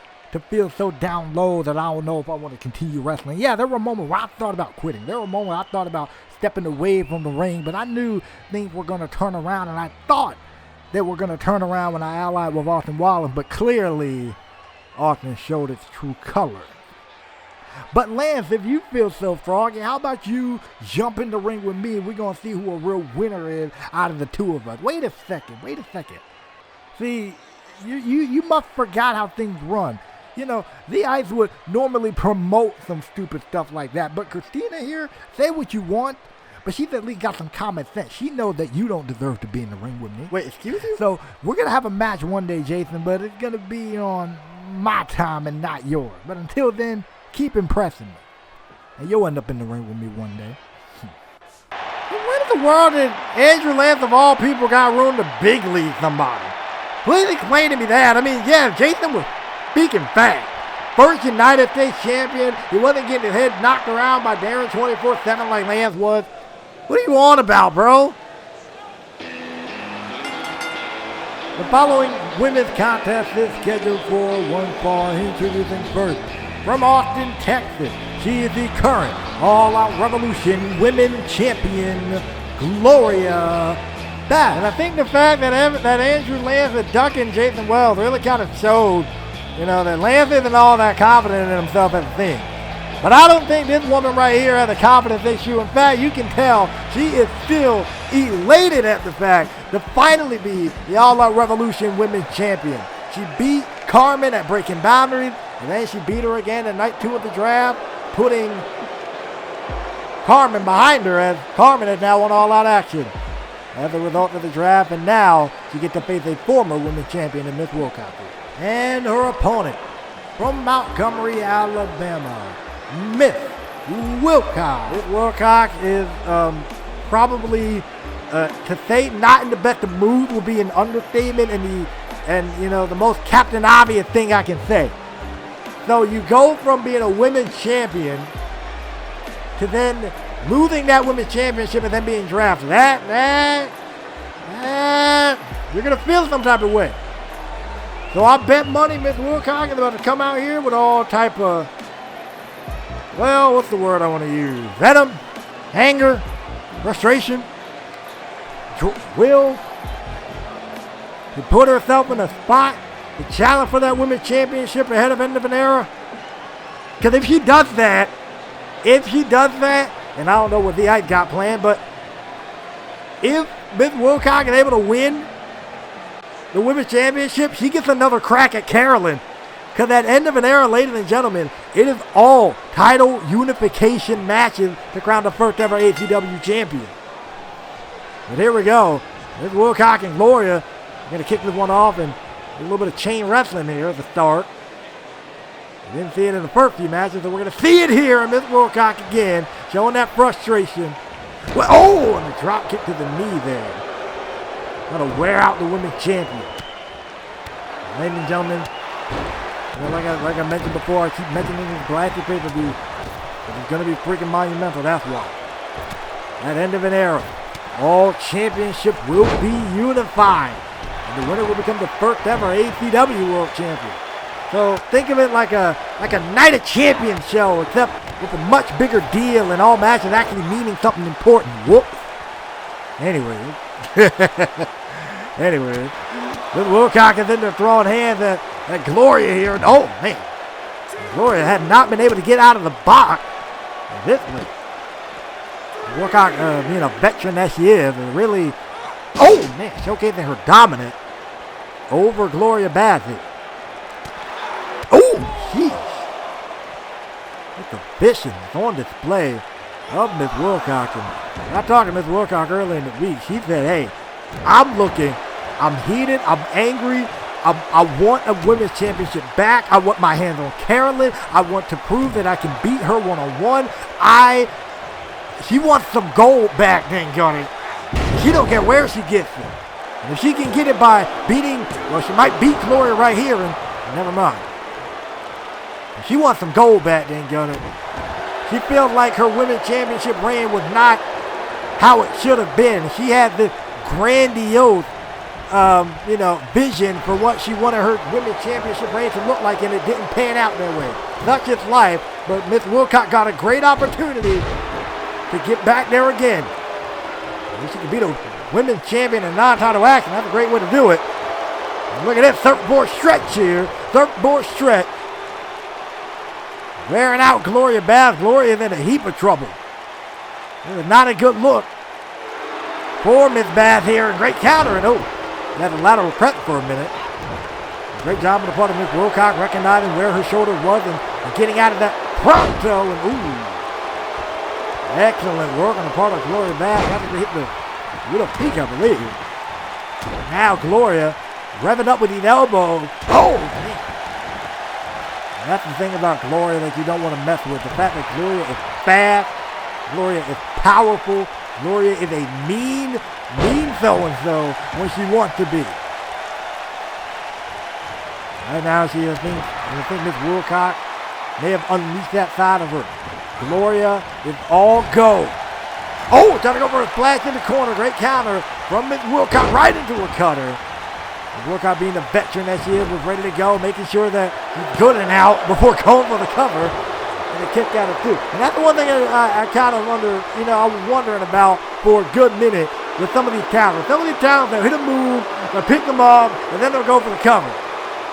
feel so down low that I don't know if I want to continue wrestling. Yeah, there were moments where I thought about quitting. There were moments where I thought about stepping away from the ring, but I knew things were going to turn around, and I thought they were going to turn around when I allied with Austin Wallace, but clearly Austin showed its true colors. But Lance, if you feel so froggy, how about you jump in the ring with me, and we're going to see who a real winner is out of the two of us. Wait a second. See, you must forgot how things run. You know, the Ice would normally promote some stupid stuff like that, but Christina here, say what you want, but she's at least got some common sense. She knows that you don't deserve to be in the ring with me.
Wait, excuse you?
So we're going to have a match one day, Jason, but it's going to be on my time and not yours. But until then, keep impressing me. And you'll end up in the ring with me one day.
Wait a
the world did Andrew Lance of all people got room to big league somebody? Please explain to me that. I mean, yeah, Jason was speaking fact. First United States champion. He wasn't getting his head knocked around by Darren 24/7 like Lance was. What are you on about, bro? The following women's contest is scheduled for one fall. Introducing first, from Austin, Texas, she is the current All Out Revolution Women's Champion, Gloria Bass. And I think the fact that Andrew Lance is ducking Jason Wells really kind of showed, that Lance isn't all that confident in himself as a thing. But I don't think this woman right here has a confidence issue. In fact, you can tell she is still elated at the fact to finally be the All Out Revolution Women's Champion. She beat Carmen at Breaking Boundaries, and then she beat her again at night 2 of the draft, putting Carmen behind her as Carmen is now on All Out Action as a result of the draft, and now she gets to face a former women's champion in Miss Wilcox. And her opponent from Montgomery, Alabama, Miss Wilcox. Miss Wilcox is probably, to say not in the best of mood will be an understatement and the most Captain Obvious thing I can say. So you go from being a women's champion to then losing that women's championship and then being drafted. You're going to feel some type of way. So I bet money Miss Wilcox is about to come out here with all type of, what's the word I want to use? Venom, anger, frustration, will to put herself in a spot to challenge for that women's championship ahead of end of an era. Because if she does that, and I don't know what the Ike got planned, but if Miss Wilcox is able to win the women's championship, she gets another crack at Carolyn. Because at end of an era, ladies and gentlemen, it is all title unification matches to crown the first ever ACW champion. But here we go. Miss Wilcox and Gloria are going to kick this one off and a little bit of chain wrestling here at the start. We didn't see it in the first few matches, so we're going to see it here. And Miss Wilcox again, showing that frustration. Well, and the drop kick to the knee there. Going to wear out the women's champion. Ladies and gentlemen, like I mentioned before, I keep mentioning this Glassy pay-per-view. It's going to be freaking monumental, that's why. At end of an era, all championships will be unified. And the winner will become the first ever ACW World Champion. So think of it like a Night of Champions show, except with a much bigger deal and all matches actually meaning something important. Whoops. Anyway, Miss Wilcox is in there throwing hands at Gloria here. Oh, man. Gloria had not been able to get out of the box. This way. Wilcox, being a veteran that she is, really, showcasing her dominance over Gloria Bassett. Oh, sheesh. It's the vision on display of Miss Wilcox. And I talked to Miss Wilcox earlier in the week. She said, hey, I'm heated, I'm angry, I want a women's championship back. I want my hands on Carolyn. I want to prove that I can beat her one-on-one. She wants some gold back, dang Johnny. She don't care where she gets it. And if she can get it by beating, she might beat Gloria right here, and never mind. If she wants some gold back, dang Johnny. She feels like her women's championship reign was not how it should have been. She had this grandiose vision for what she wanted her women's championship reign to look like, and it didn't pan out that way. Not just life, but Miss Wilcox got a great opportunity to get back there again. If she could beat a women's champion in non-title action, that's a great way to do it. And look at that surfboard stretch here. Surfboard stretch. Wearing out Gloria Bass. Gloria's in a heap of trouble. This is not a good look for Miss Bass here. Great counter, and had a lateral prep for a minute. Great job on the part of Miss Wilcox, recognizing where her shoulder was and getting out of that pronto. And excellent work on the part of Gloria Bass. After hit the little peak, I believe. Now Gloria revving up with these elbows. Oh, man. And that's the thing about Gloria that you don't want to mess with. The fact that Gloria is fast, Gloria is powerful, Gloria is a mean so-and-so when she wants to be. Right now, I think Miss Wilcox may have unleashed that side of her. Gloria is all go. Oh, trying to go for a splash in the corner. Great counter from Miss Wilcox right into a cutter. Miss Wilcox, being the veteran that she is, was ready to go, making sure that she's good and out before going for the cover. And the kick out of two. And that's the one thing I kind of wonder, I was wondering about for a good minute with some of these counters. Some of these counters, they'll hit a move, they'll pick them up, and then they'll go for the cover.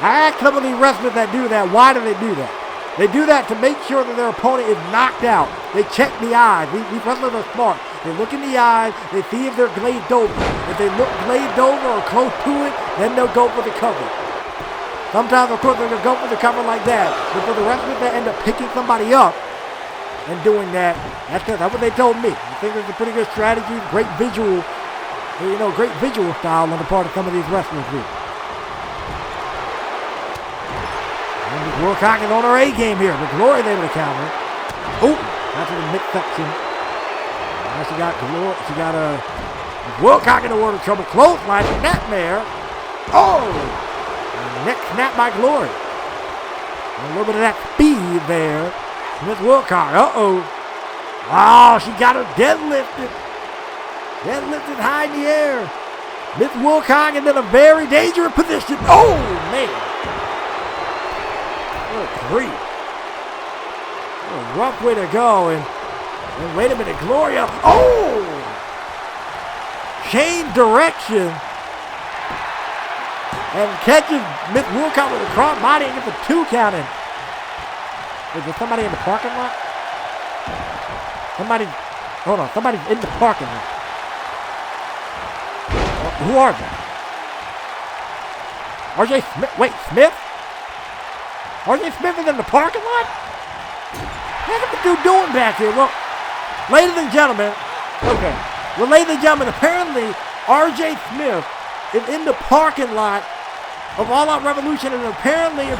I asked some of these wrestlers that do that, why do they do that? They do that to make sure that their opponent is knocked out. They check the eyes. These wrestlers are smart. They look in the eyes. They see if they're glazed over. If they look glazed over or close to it, then they'll go for the cover. Sometimes, of course, they're going to go for the cover like that. But for the wrestlers that end up picking somebody up and doing that, that's what they told me. I think it's a pretty good strategy. Great visual, great visual style on the part of some of these wrestlers here. Wilcox is on her A game here, but Gloria's able to counter. Oh, that's in the midsection. Now she got Wilcox in a world of trouble. Clothesline, snapmare. Oh, neck snap by Gloria. A little bit of that speed there. Miss Wilcox, Oh, she got her deadlifted. Deadlifted high in the air. Miss Wilcox is in a very dangerous position. Oh, man. What a rough way to go. And wait a minute, Gloria. Oh! Change direction. And catches Miss Wilcox with a cross body and gets a 2 count in. Is there somebody in the parking lot? Somebody's in the parking lot. Who are they? RJ Smith? Wait, Smith? RJ Smith is in the parking lot? What's the dude doing back here? Well, ladies and gentlemen, apparently RJ Smith is in the parking lot of All Out Revolution and apparently is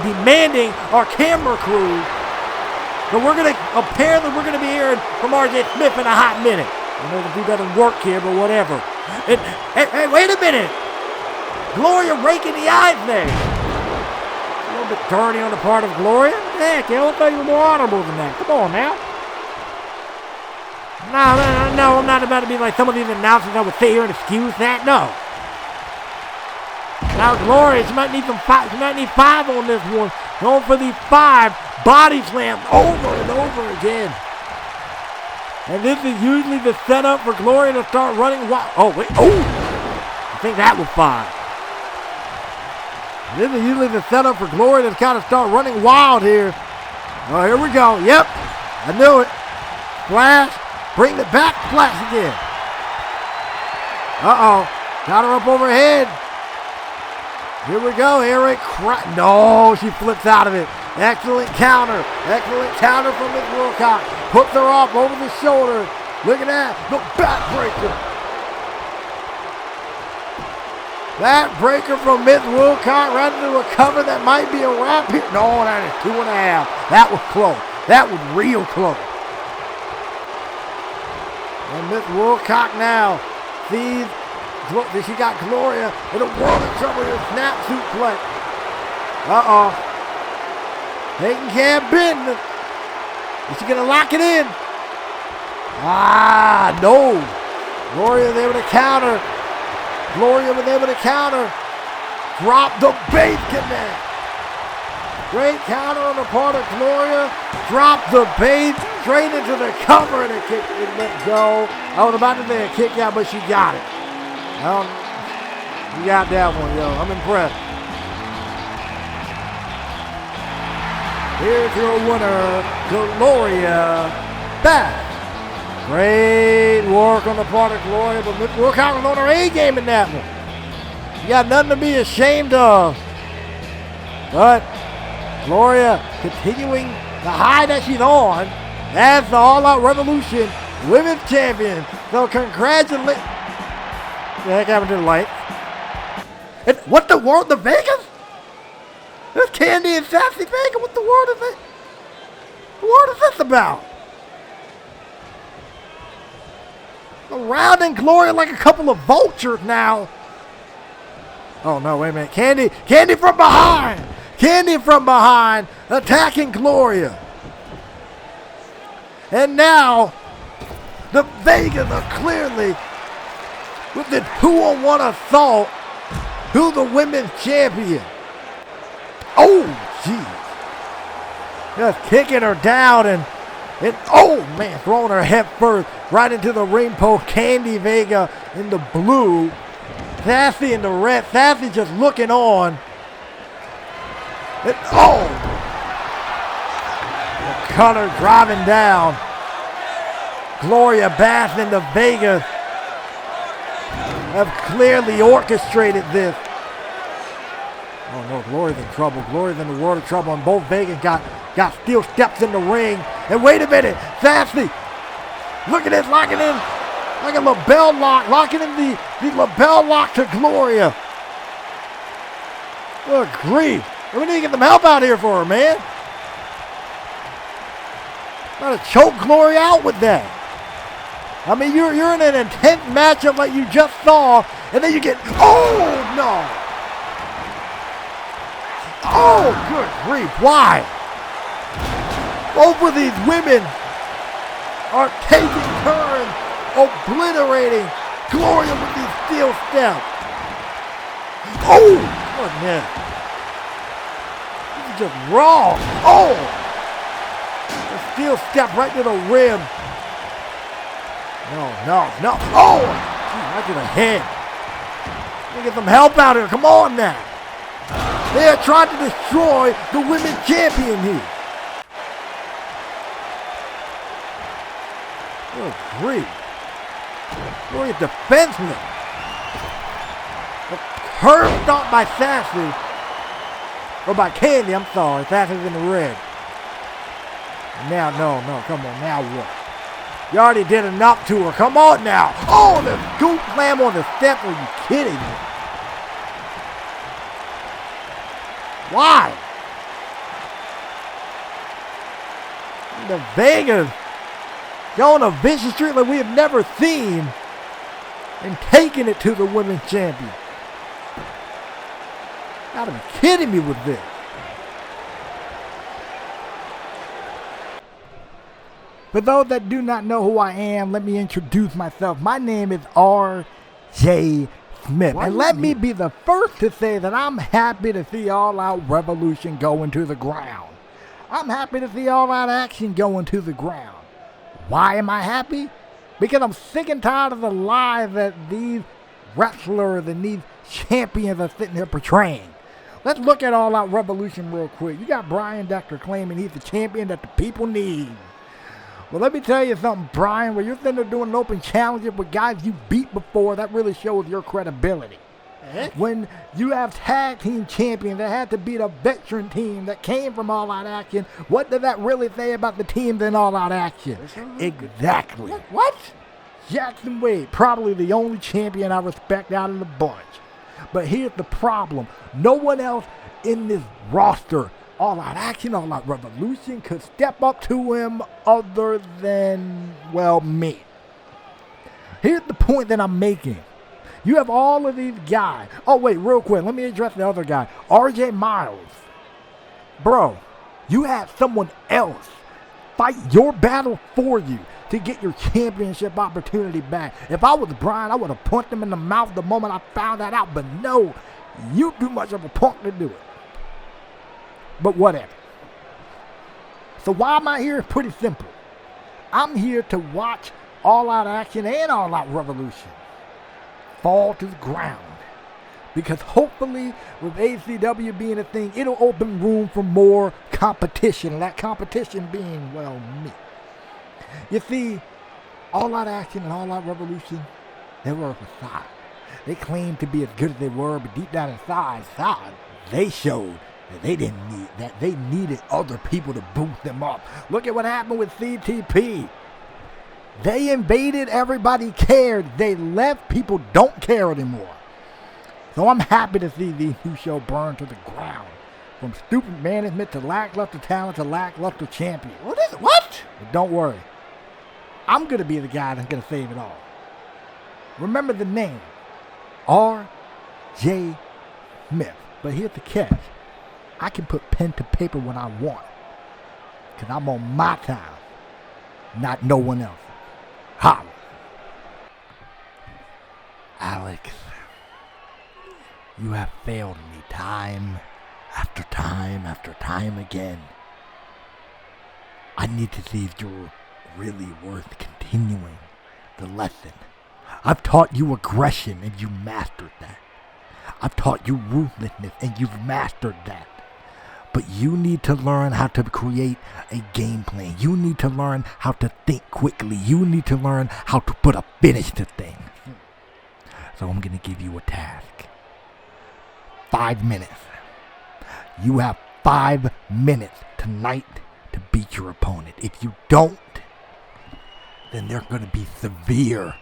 demanding our camera crew. So we're gonna be hearing from RJ Smith in a hot minute. I know the dude doesn't work here, but whatever. Hey, wait a minute! Gloria raking the eyes there. A little bit dirty on the part of Gloria. Heck, I thought you were more honorable than that. Come on now. No, I'm not about to be like some of these announcers that would sit here and excuse that. No. Now Gloria, she might need 5 on this one. Going for these 5 body slams over and over again. And this is usually the setup for Gloria to start running wild. Oh, wait. Oh! I think that was 5. This is usually the setup for Gloria to kind of start running wild here. Oh, here we go. Yep. I knew it. Splash. Bring it back. Splash again. Uh-oh. Got her up overhead. Here we go. Here it No, she flips out of it. Excellent counter. Excellent counter from Miss Wilcox. Puts her off over the shoulder. Look at that. The backbreaker. Backbreaker from Miss Wilcox right into a cover that might be a wrap here. No, that is 2.5. That was close. That was real close. And Miss Wilcox now sees she got Gloria in a world of trouble with a snap suplex. Uh-oh. Peyton can't bend. Is she going to lock it in? Ah, no. Gloria was able to counter. Drop the base connect. Great counter on the part of Gloria. Drop the base straight into the cover and it let go. I was about to say a kick out, but she got it. You got that one, yo. I'm impressed. Here's your winner, Gloria Bass. Great work on the part of Gloria, but Miss Wilcox was on her A game in that one. You got nothing to be ashamed of. But Gloria continuing the high that she's on as the All Out Revolution Women's Champion. So congratulations. The heck happened to the light? And what the world? The Vegas? There's Candy and Sassy Vegas. What the world is it? What is this about? Surrounding Gloria like a couple of vultures now. Oh, no, wait a minute. Candy from behind. Candy from behind attacking Gloria. And now, the Vegas are clearly, with the 2-on-1 assault, who the women's champion. Oh, jeez. Just kicking her down and oh, man, throwing her head first right into the ring post. Candy Vega in the blue. Sassy in the red. Sassy just looking on. And, oh! The cutter driving down. Gloria Bass and the Vegas have clearly orchestrated this. Oh no, Gloria's in trouble. Gloria's in the world of trouble. And both Vegas got steel steps in the ring. And wait a minute, Sassy. Look at this, locking in like a lapel lock. Locking in the lapel lock to Gloria. Good grief. We need to get some help out here for her, man. Gotta choke Gloria out with that. I mean, you're in an intense matchup like you just saw, and then you get, oh no. Oh, good grief, why? Both of these women are taking turns, obliterating Gloria with these steel steps. Oh, goodness. This is just wrong. Oh, the steel step right to the rim. No. Oh, geez, right to the head. Let me get some help out here. Come on now. They are trying to destroy the women's champion here. Good grief. Gloria defenseless. A curve stop by Sassy. Or by Candy, I'm sorry. Sassy's in the red. Now, no, come on. Now what? You already did enough to her. Come on now. Oh, the scoop slam on the step. Are you kidding me? Why? The Vegas going a vicious streak like we have never seen and taking it to the women's champion. Gotta be kidding me with this. For those that do not know who I am, let me introduce myself. My name is R.J. Smith. And let me be the first to say that I'm happy to see All Out Revolution going to the ground. I'm happy to see All Out Action going to the ground. Why am I happy? Because I'm sick and tired of the lies that these wrestlers and these champions are sitting here portraying. Let's look at All Out Revolution real quick. You got Brian Decker claiming he's the champion that the people need. Well, let me tell you something, Brian. When you're sitting there doing an open challenges with guys you beat before, that really shows your credibility. When you have tag team champions that had to beat a veteran team that came from All Out Action, what does that really say about the teams in All Out Action? Exactly. What? Jackson Wade, probably the only champion I respect out of the bunch. But here's the problem. No one else in this roster, All Out Action, All Out Revolution, could step up to him other than, well, me. Here's the point that I'm making. You have all of these guys. Oh, wait, real quick. Let me address the other guy. RJ Miles. Bro, you had someone else fight your battle for you to get your championship opportunity back. If I was Brian, I would have punched him in the mouth the moment I found that out. But no, you too much of a punk to do it. But whatever. So why am I here? Pretty simple. I'm here to watch All Out Action and All Out Revolution fall to the ground. Because hopefully, with ACW being a thing, it'll open room for more competition. And that competition being, well, me. You see, All Out Action and All Out Revolution, they were a facade. They claimed to be as good as they were, but deep down inside, they showed that they didn't need that. They needed other people to boost them up. Look at what happened with CTP. They invaded, everybody cared. They left, people don't care anymore. So I'm happy to see these two shows burn to the ground. From stupid management to lackluster talent to lackluster champion. What? But don't worry. I'm going to be the guy that's going to save it all. Remember the name, R.J. Smith. But here's the catch. I can put pen to paper when I want. Because I'm on my time, not no one else. Holla. Alex, you have failed me time after time after time again. I need to see if you're really worth continuing the lesson. I've taught you aggression and you mastered that. I've taught you ruthlessness and you've mastered that. But you need to learn how to create a game plan. You need to learn how to think quickly. You need to learn how to put a finish to things. So I'm going to give you a task. 5 minutes. You have 5 minutes tonight to beat your opponent. If you don't, then there are going to be severe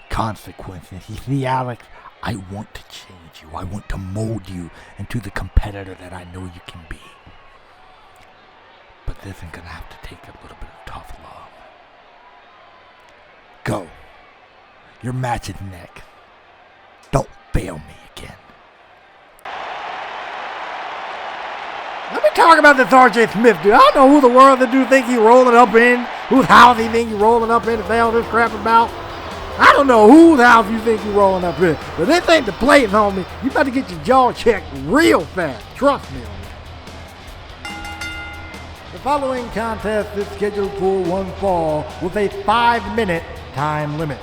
consequences. You see, Alex, I want to change you. I want to mold you into the competitor that I know you can be. But this is going to have to take a little bit of tough love. Go. Your match is next. Don't fail me again. Let me talk about this R.J. Smith dude. I don't know who the world the dude think he rolling up in. Whose house he think he rolling up in to say all this crap about. I don't know whose house you think you rolling up in. But this ain't the place, homie. You better get your jaw checked real fast. Trust me on that. The following contest is scheduled for one fall with a 5-minute time limit.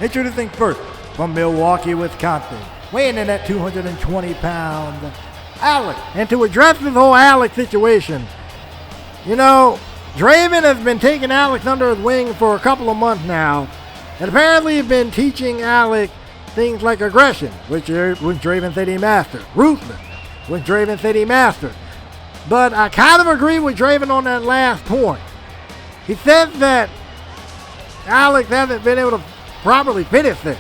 Introducing first, from Milwaukee, Wisconsin, weighing in at 220 pounds, Alex. And to address this whole Alex situation, you know, Draven has been taking Alex under his wing for a couple of months now, and apparently he's been teaching Alex things like aggression, which Draven said he mastered, ruthless, which Draven said he mastered. But I kind of agree with Draven on that last point. He says that Alex hasn't been able to properly finish it.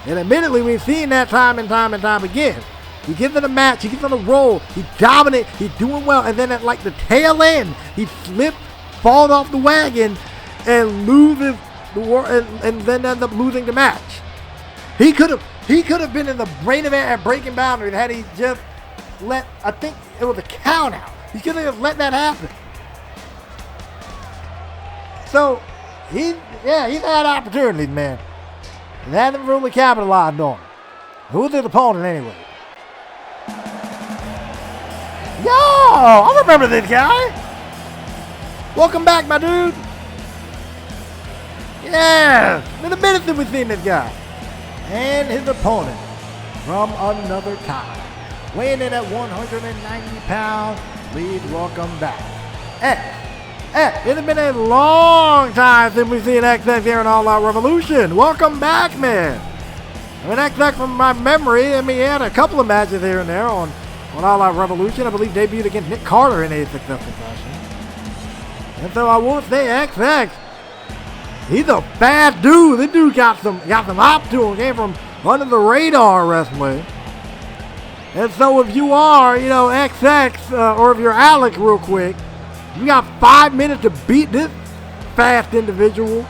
And admittedly, we've seen that time and time and time again. He gets in a match, he gets on a roll, he dominates, he's doing well, and then at like the tail end, he slips, falls off the wagon, and loses the war, and then ends up losing the match. He could have been in the brain event at Breaking Boundaries had he just let, I think it was a count out. He could have just let that happen. So he's had opportunities, man. And hasn't really capitalized on it. Who's his opponent anyway? Yo, I remember this guy. Welcome back, my dude. Yeah, it's been a minute since we've seen this guy. And his opponent from another time, weighing in at 190 pounds, please welcome back it's been a long time since we've seen XX here in All Out Revolution. Welcome back, man. I mean, XX, from my memory, I mean, he had a couple of matches here and there on All Out Revolution. I believe debuted against Nick Carter in a successful fashion. And so I will say XX, he's a bad dude. This dude got some hop to him. Came from under the radar wrestling. And so if you are, XX, or if you're Alex real quick, you got 5 minutes to beat this fast individual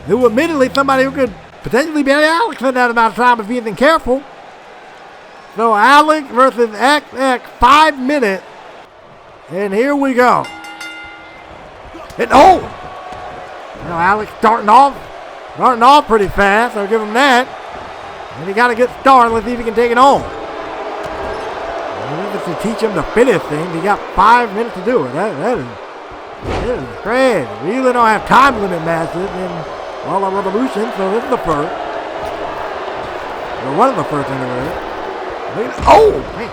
who admittedly somebody who could potentially be Alex in that amount of time if he isn't careful. So Alex versus XX, 5 minutes. And here we go. And Alex starting off pretty fast. I'll give him that. And he got a good start. Let's see if he can take it on. To teach him to finish things, he got 5 minutes to do it. That is crazy. We usually don't have time limit matches in All Out Revolution, so this is the first. Or one of the first anyway. Man.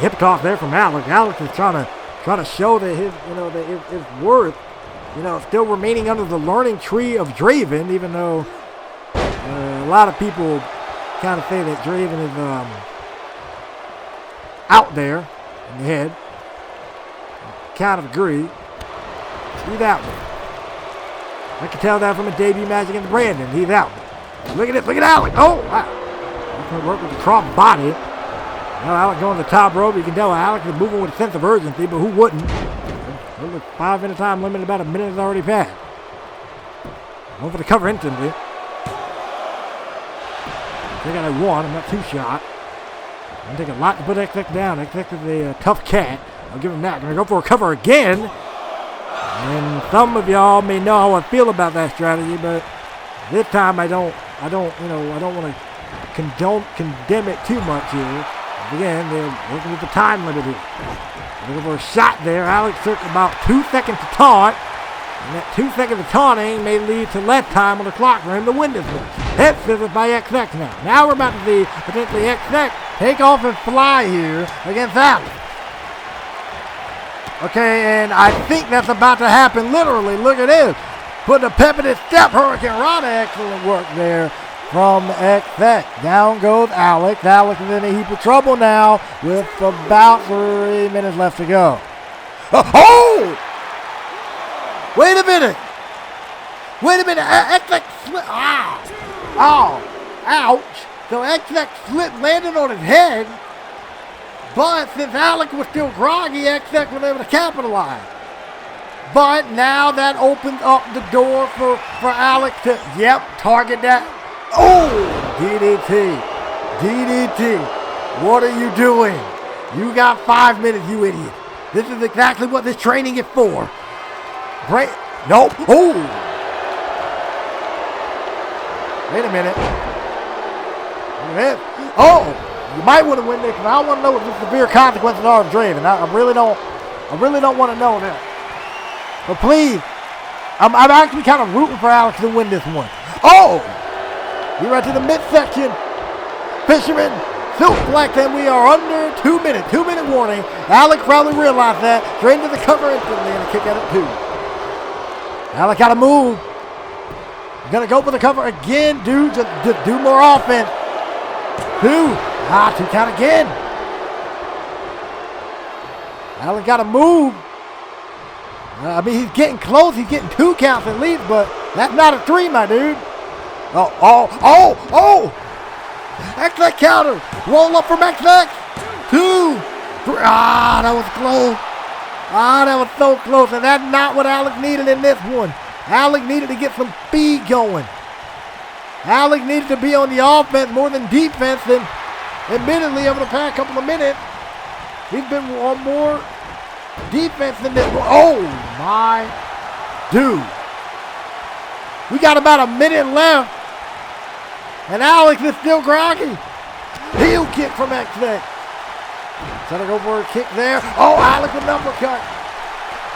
Hip toss there from Alex. Alex is trying to show that his worth, still remaining under the learning tree of Draven, even though a lot of people kind of say that Draven is out there in the head. Kind of agree. He's out there. I can tell that from a debut match against Brandon. He's out there. Look at it. Look at Alex. Oh, wow. He's going to work with the cross body. Now Alex going to the top rope. You can tell Alex is moving with a sense of urgency, but who wouldn't? Look, 5 minute time limit, about a minute has already passed. Going for the cover instantly. They got a 1. I'm not too shot. I'm taking a lot to put XX down. XX is a tough cat. I'll give him that. Gonna go for a cover again. And some of y'all may know how I feel about that strategy, but this time I don't want to condemn it too much here. Again, they're working with the time limit here. Looking for a shot there. Alex took about 2 seconds to taunt. And that 2 seconds of taunting may lead to less time on the clock for him to win this one. Head scissors by XX now. Now we're about to see potentially XX take off and fly here against Alex. Okay, and I think that's about to happen literally. Look at this. Putting a pep in his step. Hurricane Rana. Excellent work there from XX. Down goes Alex. Alex is in a heap of trouble now with about 3 minutes left to go. Oh! Wait a minute. XX slipped. Oh, ouch. So XX slipped, landed on his head. But since Alex was still groggy, XX was able to capitalize. But now that opens up the door for Alex to, target that. Oh, DDT. What are you doing? You got 5 minutes, you idiot. This is exactly what this training is for. Great. Nope. Oh. Wait a minute. Oh. You might want to win this because I want to know what the severe consequences are of Draven. I really don't want to know that. But please, I'm actually kind of rooting for Alex to win this one. Oh! We're right to the midsection. Fisherman, suplex, and we are under 2 minutes. 2 minute warning. Alex probably realized that. Straight into the cover instantly and a kick out at 2. Alex got to move. Gonna go for the cover again, dude. Just do more offense. 2. 2 count again. Alex got to move. He's getting close. He's getting 2 counts at least, but that's not a 3, my dude. Oh. XX counter. Roll up from XX. 2, 3. That was close. That was so close, and that's not what Alex needed in this one. Alex needed to get some speed going. Alex needed to be on the offense more than defense, and admittedly, over the past couple of minutes, he's been on more defense than this. Oh, my dude. We got about a minute left, and Alex is still groggy. Heel kick from XX. Trying to go for a kick there. Oh, Alex with an uppercut.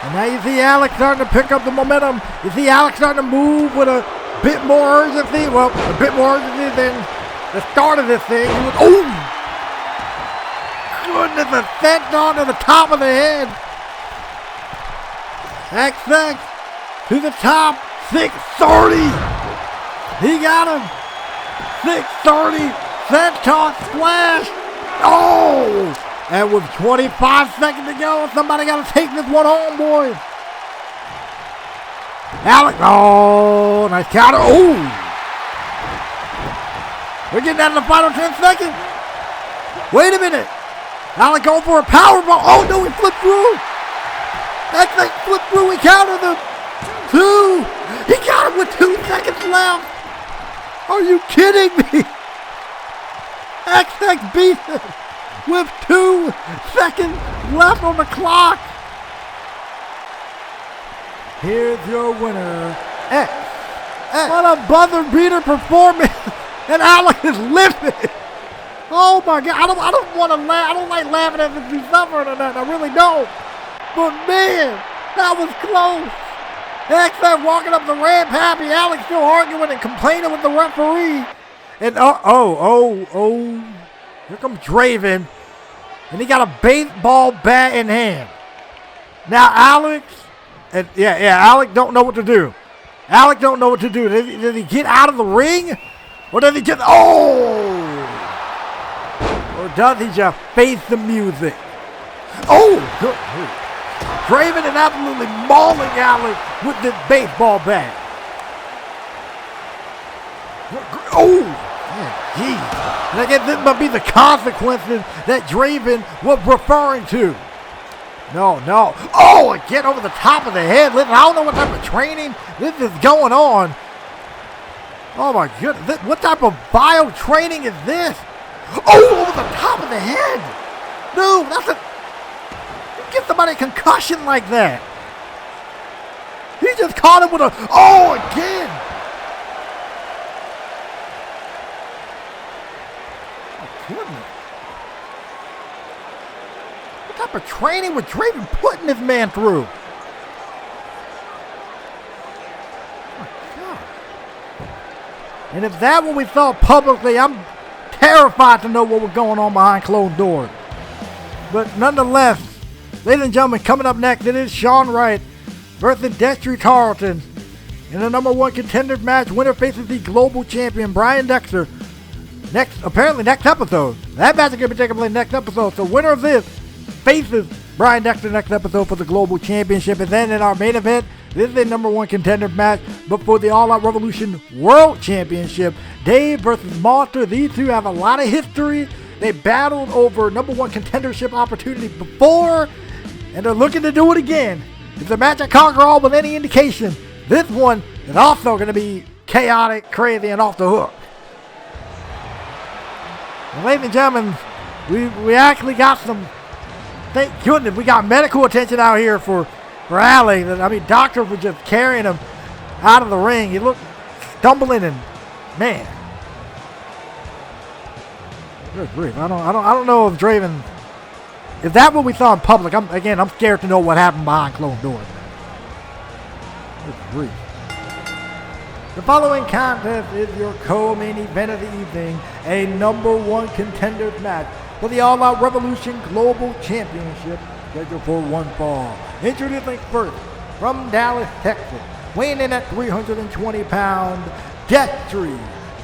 And now you see Alex starting to pick up the momentum. You see Alex starting to move with a bit more urgency. Well, a bit more urgency than the start of this thing. Oh! Goodness, a sent on to the top of the head. XX to the top. 630. He got him. 630. Senton splash. Oh! And with 25 seconds to go, somebody got to take this one home, boys. Alex. Oh, nice counter. Oh! We're getting down to the final 10 seconds. Wait a minute. Alex going for a power bomb. Oh, no, he flipped through. XX flipped through. He countered the 2. He got him with 2 seconds left. Are you kidding me? XX beat him with 2 seconds left on the clock. Here's your winner, X. What a buzzer beater performance. And Alex is livid. Oh my God, I don't want to laugh. I don't like laughing at this suffering or nothing. I really don't. But man, that was close. XX walking up the ramp happy. Alex still arguing and complaining with the referee. And here comes Draven. And he got a baseball bat in hand. Now Alex, Alex don't know what to do. Alex don't know what to do. Does he get out of the ring? Or does he just, or does he just face the music? Oh, good. Draven is absolutely mauling Alex with this baseball bat. Oh, geez. And I guess this might be the consequences that Draven was referring to. No. Oh, again over the top of the head. Listen, I don't know what type of training this is going on. Oh my goodness. What type of bio training is this? Oh, over the top of the head. Dude, that's a... You give somebody a concussion like that. He just caught him with a... Oh, again. Oh, goodness. What type of training was Draven putting this man through? And if that's what we thought publicly, I'm terrified to know what was going on behind closed doors. But nonetheless, ladies and gentlemen, coming up next, it is Sean Wright versus Destry Tarleton. In the number one contenders match, winner faces the global champion, Brian Dexter. Next episode. That match is going to be taking place next episode. So winner of this faces Brian Dexter next episode for the global championship. And then in our main event, this is a number one contender match, but for the All Out Revolution World Championship, Dave versus Monster. These two have a lot of history. They battled over number one contendership opportunity before, and they're looking to do it again. It's a match at Conquer All with any indication. This one is also going to be chaotic, crazy, and off the hook. And ladies and gentlemen, we actually got some, thank goodness, we got medical attention out here for Alex. I mean, doctors were just carrying him out of the ring. He looked stumbling and, man. Good grief. I don't know if Draven, if that's what we saw in public, I'm scared to know what happened behind closed doors. Good grief. The following contest is your co-main event of the evening, a number one contenders match for the All Out Revolution Global Championship, scheduled for one fall. Introducing first, from Dallas, Texas, weighing in at 320 pounds, Destry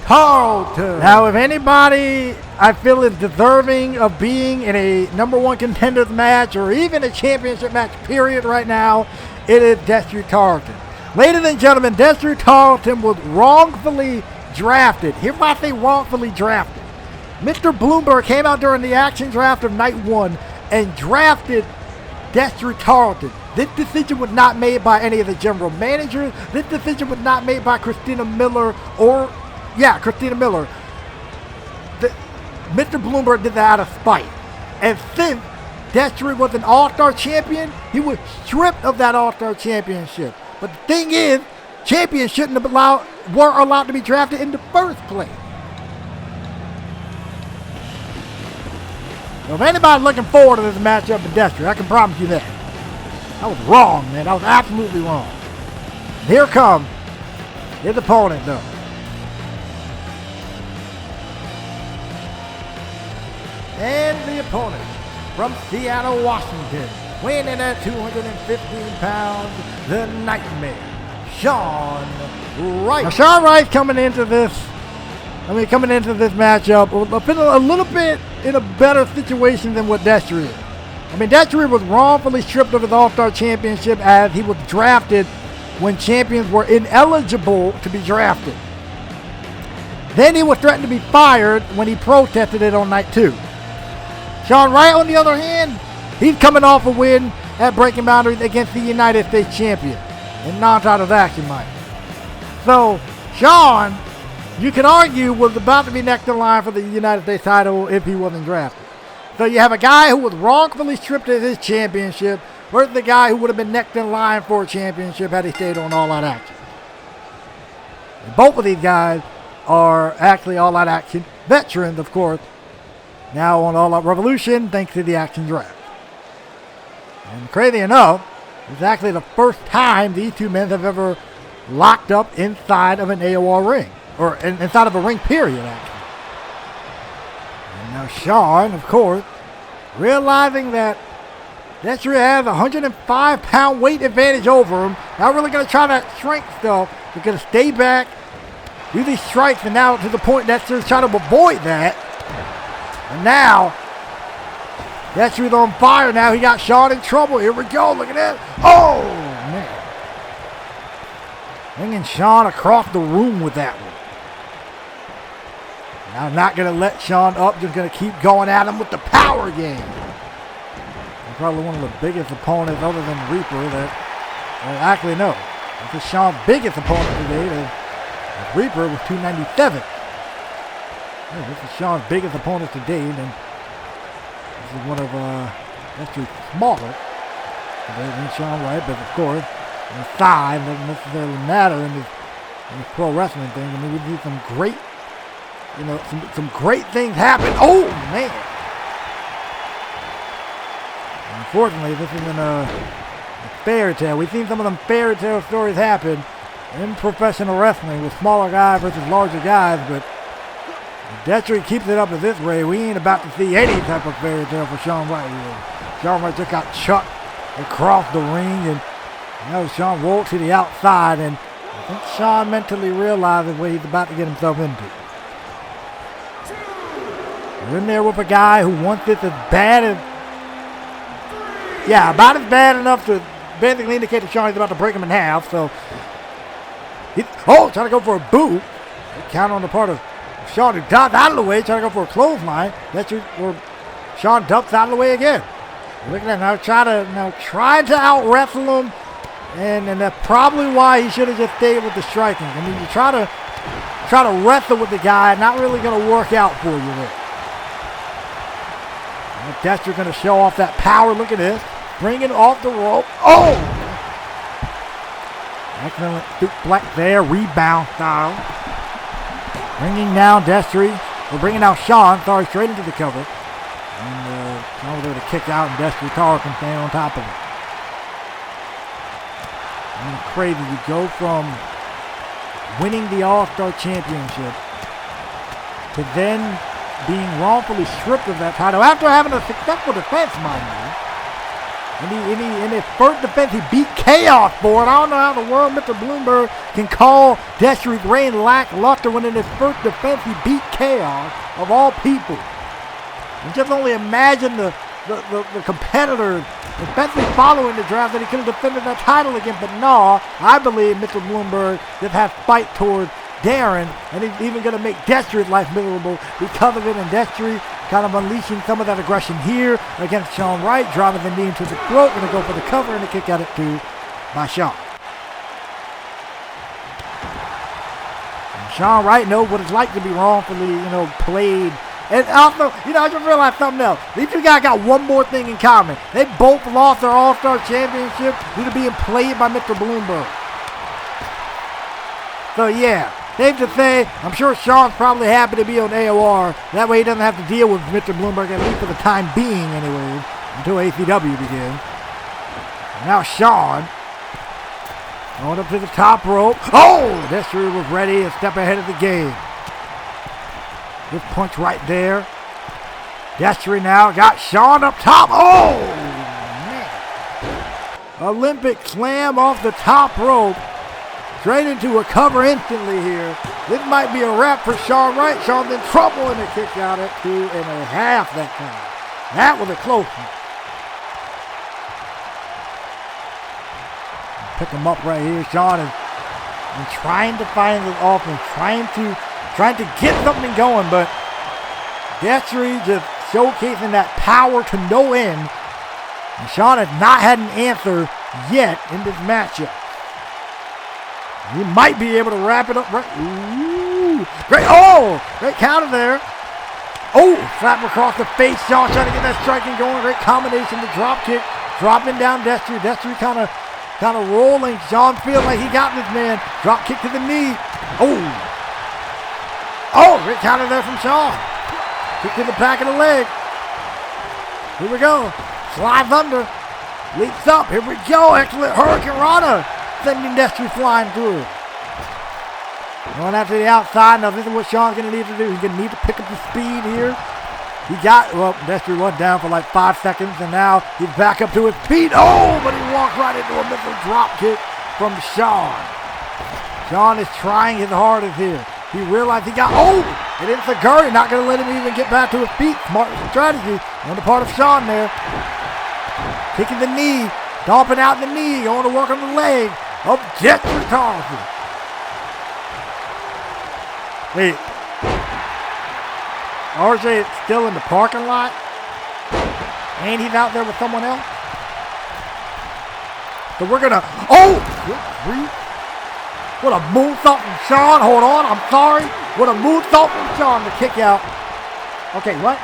Tarleton. Now, if anybody I feel is deserving of being in a number one contenders match or even a championship match, period, right now, it is Destry Tarleton. Ladies and gentlemen, Destry Tarleton was wrongfully drafted. Here's why I say wrongfully drafted. Mr. Bloomberg came out during the action draft of night one and drafted Destry Tarleton. This decision was not made by any of the general managers. This decision was not made by Christina Miller Christina Miller. Mr. Bloomberg did that out of spite. And since Destry was an all-star champion, he was stripped of that all-star championship. But the thing is, champions shouldn't have weren't allowed to be drafted in the first place. So if anybody's looking forward to this matchup with Destry, I can promise you that. That was wrong, man. That was absolutely wrong. Here comes his opponent, though. And the opponent from Seattle, Washington, weighing in at 215 pounds, the Nightmare, Sean Wright. Now, Sean Wright coming into this matchup a little bit in a better situation than what Destry is. I mean, Destry was wrongfully stripped of his All-Star Championship as he was drafted when champions were ineligible to be drafted. Then he was threatened to be fired when he protested it on night two. Sean Wright, on the other hand, he's coming off a win at Breaking Boundaries against the United States champion in non-title action, Mike. So, Sean, you could argue, was about to be next in line for the United States title if he wasn't drafted. So you have a guy who was wrongfully stripped of his championship versus the guy who would have been next in line for a championship had he stayed on All Out Action. And both of these guys are actually All Out Action veterans, of course, now on All Out Revolution thanks to the Action Draft. And crazy enough, it's actually the first time these two men have ever locked up inside of an AOR ring, or inside of a ring, period, actually. And now Sean, of course, realizing that Destry has a 105-pound weight advantage over him, not really going to try that strength stuff. He's going to stay back, do these strikes, and now to the point Destry's trying to avoid that. And now, Destry's on fire now. He got Sean in trouble. Here we go. Look at that. Oh, man. Bringing Sean across the room with that one. Now, not going to let Sean up. Just going to keep going at him with the power game. He's probably one of the biggest opponents other than Reaper that, actually, no. This is Sean's biggest opponent today. Reaper was 297. Oh, this is Sean's biggest opponent to date, and this is one of actually smaller than Sean Wright, but of course, the size doesn't necessarily matter in this pro wrestling thing. I mean, we need some great, some great things happen. Oh man! Unfortunately, this isn't a fairy tale. We've seen some of them fairy tale stories happen in professional wrestling with smaller guys versus larger guys, but if Destry keeps it up at this rate, we ain't about to see any type of fairy tale for Sean Wright here. Sean Wright just got chucked across the ring, and now Sean rolled to the outside, and I think Sean mentally realizes what he's about to get himself into. We're in there with a guy who wants this as bad as, about as bad enough to basically indicate that Sean is about to break him in half. So, trying to go for a boot. Count on the part of Sean, who ducks out of the way, trying to go for a clothesline. That's where Sean dumps out of the way again. Look at that now, trying to out wrestle him, and that's probably why he should have just stayed with the striking. I mean, you try to wrestle with the guy, not really going to work out for you there. Destry going to show off that power. Look at this. Bring it off the rope. Oh! Excellent suplex there. Rebound style. Bringing down Destry. We're bringing down Sean. Sorry, straight into the cover. And Sean was able to kick out, and Destry Tar can stand on top of it. And crazy. You go from winning the All-Star Championship to then being wrongfully stripped of that title after having a successful defense, mind you. In his first defense, he beat Chaos for it. I don't know how the world Mr. Bloomberg can call Destry's reign lackluster when in his first defense he beat Chaos, of all people. And just only imagine the competitors, especially following the draft, that he could have defended that title again. But no, I believe Mr. Bloomberg just has fight towards Darren, and he's even going to make Destry's life miserable because of it. And Destry kind of unleashing some of that aggression here against Sean Wright, driving the knee into the throat, going to go for the cover and a kick out at two by Sean. And Sean Wright knows what it's like to be wrongfully, played. And also, I just realized something else. These two guys got one more thing in common. They both lost their All-Star Championship due to being played by Mr. Bloomberg. So yeah, safe to say, I'm sure Sean's probably happy to be on AOR. That way he doesn't have to deal with Mr. Bloomberg, at least for the time being anyway, until ACW begins. And now Sean, going up to the top rope. Oh! Destry was ready, a step ahead of the game. Good punch right there. Destry now got Sean up top. Oh! Man. Olympic slam off the top rope. Straight into a cover instantly here. This might be a wrap for Sean Wright. Sean's in trouble, and a kick out at 2.5 that time. That was a close one. Pick him up right here. Sean is trying to find his offense, trying to get something going, but Destry just showcasing that power to no end. And Sean has not had an answer yet in this matchup. He might be able to wrap it up right. Ooh, great. Oh, great counter there. Oh, slap across the face. Sean trying to get that striking going. Great combination. The drop kick, dropping down Destry. Destry kind of rolling. Sean feels like he got this man. Drop kick to the knee. Oh, great counter there from Sean. Kick to the back of the leg. Here we go. Slides under. Leaps up. Here we go. Excellent Hurricane Rana. Sending Destry flying through. Going after the outside. Now this is what Sean's going to need to do. He's going to need to pick up the speed here. Destry was down for like 5 seconds, and now he's back up to his feet. Oh, but he walked right into a missile drop kick from Sean. Sean is trying his hardest here. He realized he got, and it's a Gurry, not going to let him even get back to his feet. Smart strategy on the part of Sean there. Kicking the knee, dumping out the knee, going to work on the leg of Destry Carlson. Wait, RJ is still in the parking lot? And he's out there with someone else? So we're going to, good grief. What a moonsault from Sean. Hold on, I'm sorry. What a moonsault from Sean to kick out. Okay, what?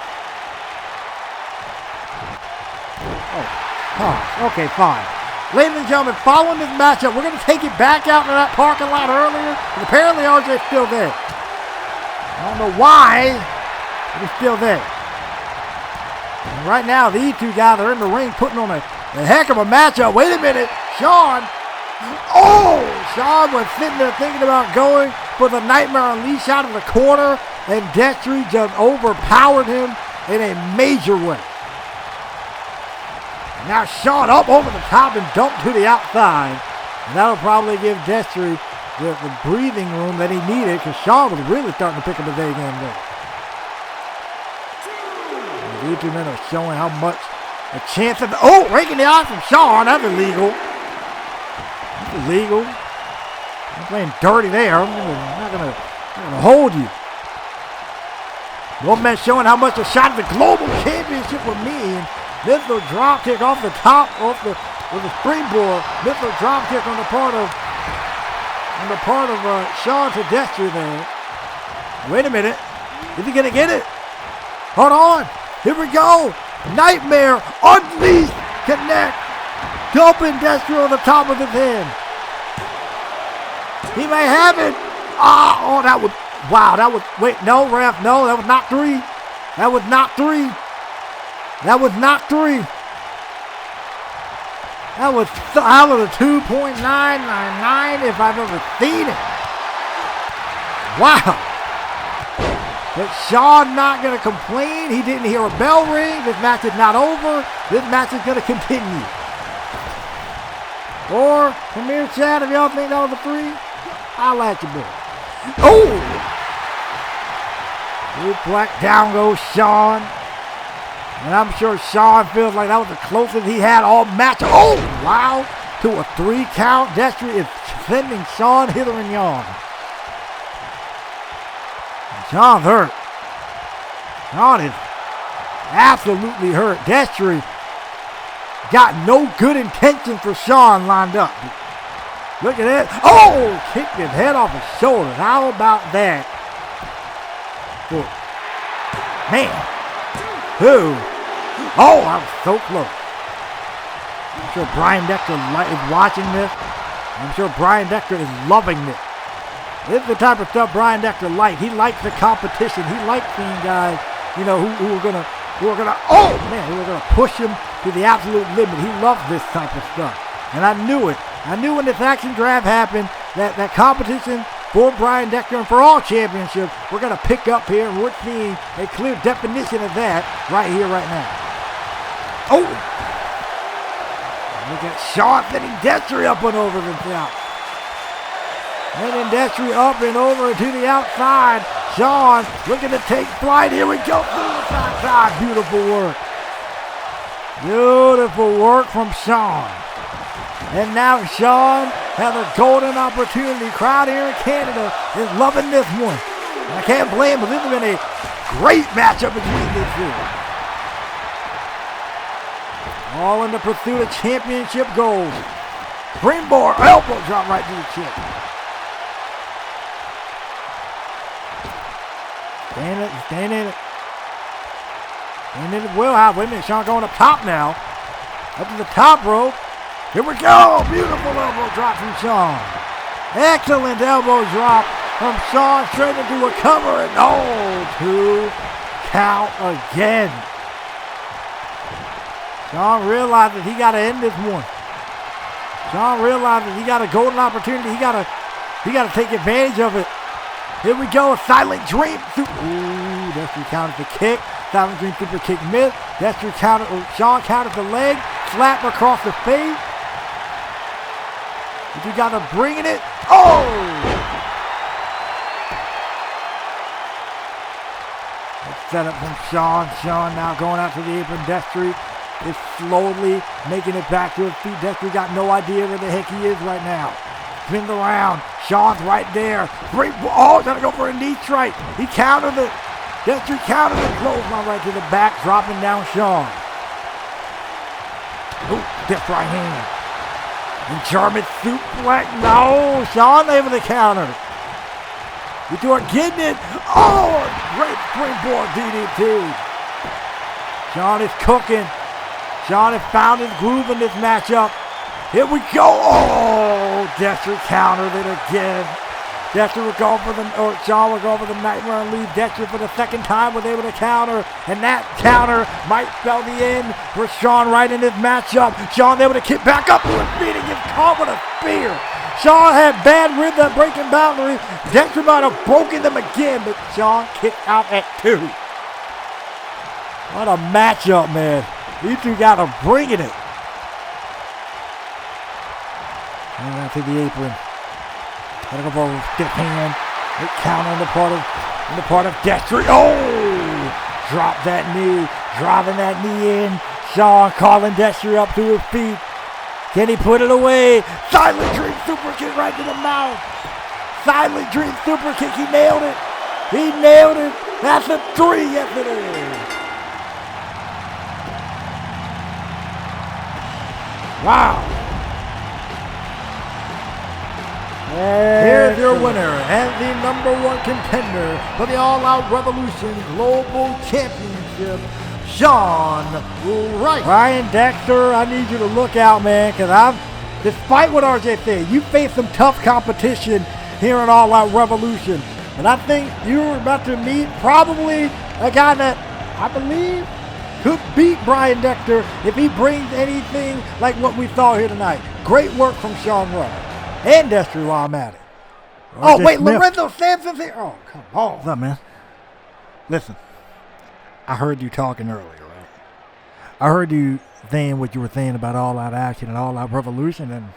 Oh, okay, fine. Ladies and gentlemen, following this matchup, we're going to take it back out to that parking lot earlier. Apparently, RJ's still there. I don't know why, but he's still there. And right now, these two guys are in the ring putting on a heck of a matchup. Wait a minute. Sean. Oh! Sean was sitting there thinking about going for the Nightmare Unleashed out of the corner, and Destry just overpowered him in a major way. Now Sean up over the top and dumped to the outside. And that'll probably give Destry the breathing room that he needed, because Sean was really starting to pick up his A game there. These two men are showing how much a chance of... Oh, raking the eyes from Sean. That's illegal. That's illegal. I'm playing dirty there. I'm not gonna hold you. Both men showing how much a shot at the global championship would mean. Missile drop kick off the top with the springboard. Missile drop kick on the part of Sean to Destry there. Wait a minute. Is he gonna get it? Hold on. Here we go. Nightmare Unleashed connect. Dumping Destry on the top of his head. He may have it. Oh, that was, wow, that was, wait, no, ref, no, that was not three. That was not three. That was not three. That was a 2.999 if I've ever seen it. Wow. But Sean not going to complain. He didn't hear a bell ring. This match is not over. This match is going to continue. Or, Premier Chat, if y'all think that was a three, I'll at you, boy. Oh! Black down goes Sean. And I'm sure Sean feels like that was the closest he had all match. Oh, wow. To a 3 count. Destry is sending Sean hither and yon. Sean's hurt. Sean is absolutely hurt. Destry got no good intentions for Sean lined up. Look at that. Oh, kicked his head off his shoulders. How about that? Man. Who? Oh, I was so close. I'm sure Brian Decker is watching this. I'm sure Brian Decker is loving this. This is the type of stuff Brian Decker likes. He likes the competition. He likes seeing guys, you know, who are gonna push him to the absolute limit. He loves this type of stuff. And I knew it. I knew when this action draft happened that competition for Brian Decker and for all championships, we're going to pick up here, and we're seeing a clear definition of that right here, right now. Oh! Look at Sean sending Destry up and over himself. Sending Destry up and over to the outside. Sean looking to take flight. Here we go. Outside. Beautiful work. Beautiful work from Sean. And now Sean has a golden opportunity. Crowd here in Canada is loving this one. And I can't blame him. This has been a great matchup between these two. All in the pursuit of championship goals. Springboard, elbow drop right to the chin. Stand in it. And then Will have, wait a minute, Sean going up top now. Up to the top rope. Here we go. Beautiful elbow drop from Sean. Excellent elbow drop from Sean straight into a cover. And 2 count again. Sean realizes he got to end this one. Sean realizes he got a golden opportunity. He got to take advantage of it. Here we go. A silent dream. Ooh, Destry counted the kick. Silent dream super kick missed. Destry counted. Sean counted the leg. Slap across the face. But you got to bring it. Oh! Set up from Sean. Sean now going out to the apron. Destry is slowly making it back to his feet. Destry got no idea where the heck he is right now. Spins around. Sean's right there. Oh, trying to go for a knee strike. He countered it. Destry countered it. Clothesline right to the back, dropping down Sean. Oh, stiff right hand. And German suplex. No, Sean able to counter. You are getting it. Oh, great springboard DDT. Sean is cooking. Sean has found his groove in this matchup. Here we go. Oh, Dexter countered it again. Dexter would go for Sean would go for the Nightmare and leave. Dexter for the second time was able to counter. And that counter might spell the end for Sean Wright in this matchup. Sean able to kick back up to his feet and gets caught with a spear. Sean had bad rhythm breaking boundaries. Dexter might have broken them again, but Sean kicked out at 2. What a matchup, man. These two got him bringing it. And out to the apron. Gotta go for a stiff hand. They count on the part of Dexter. Oh! Drop that knee. Driving that knee in. Sean calling Dexter up to his feet. Can he put it away? Silent Dream super kick right to the mouth. Silent Dream super kick. He nailed it. He nailed it. That's a 3. Yes, it is. Wow. And here's your winner and the #1 contender for the All Out Revolution Global Championship, Sean Wright. Brian Dexter, I need you to look out, man, because despite what RJ said, you faced some tough competition here in All Out Revolution. And I think you're about to meet probably a guy that I believe could beat Brian Dexter if he brings anything like what we saw here tonight. Great work from Sean Wright. And Dexter while I'm at it. Oh, wait, Smith. Lorenzo Sampson's here. Oh, come on. What's up, man? Listen, I heard you talking earlier, right? I heard you saying what you were saying about All Out Action and All Out Revolution, and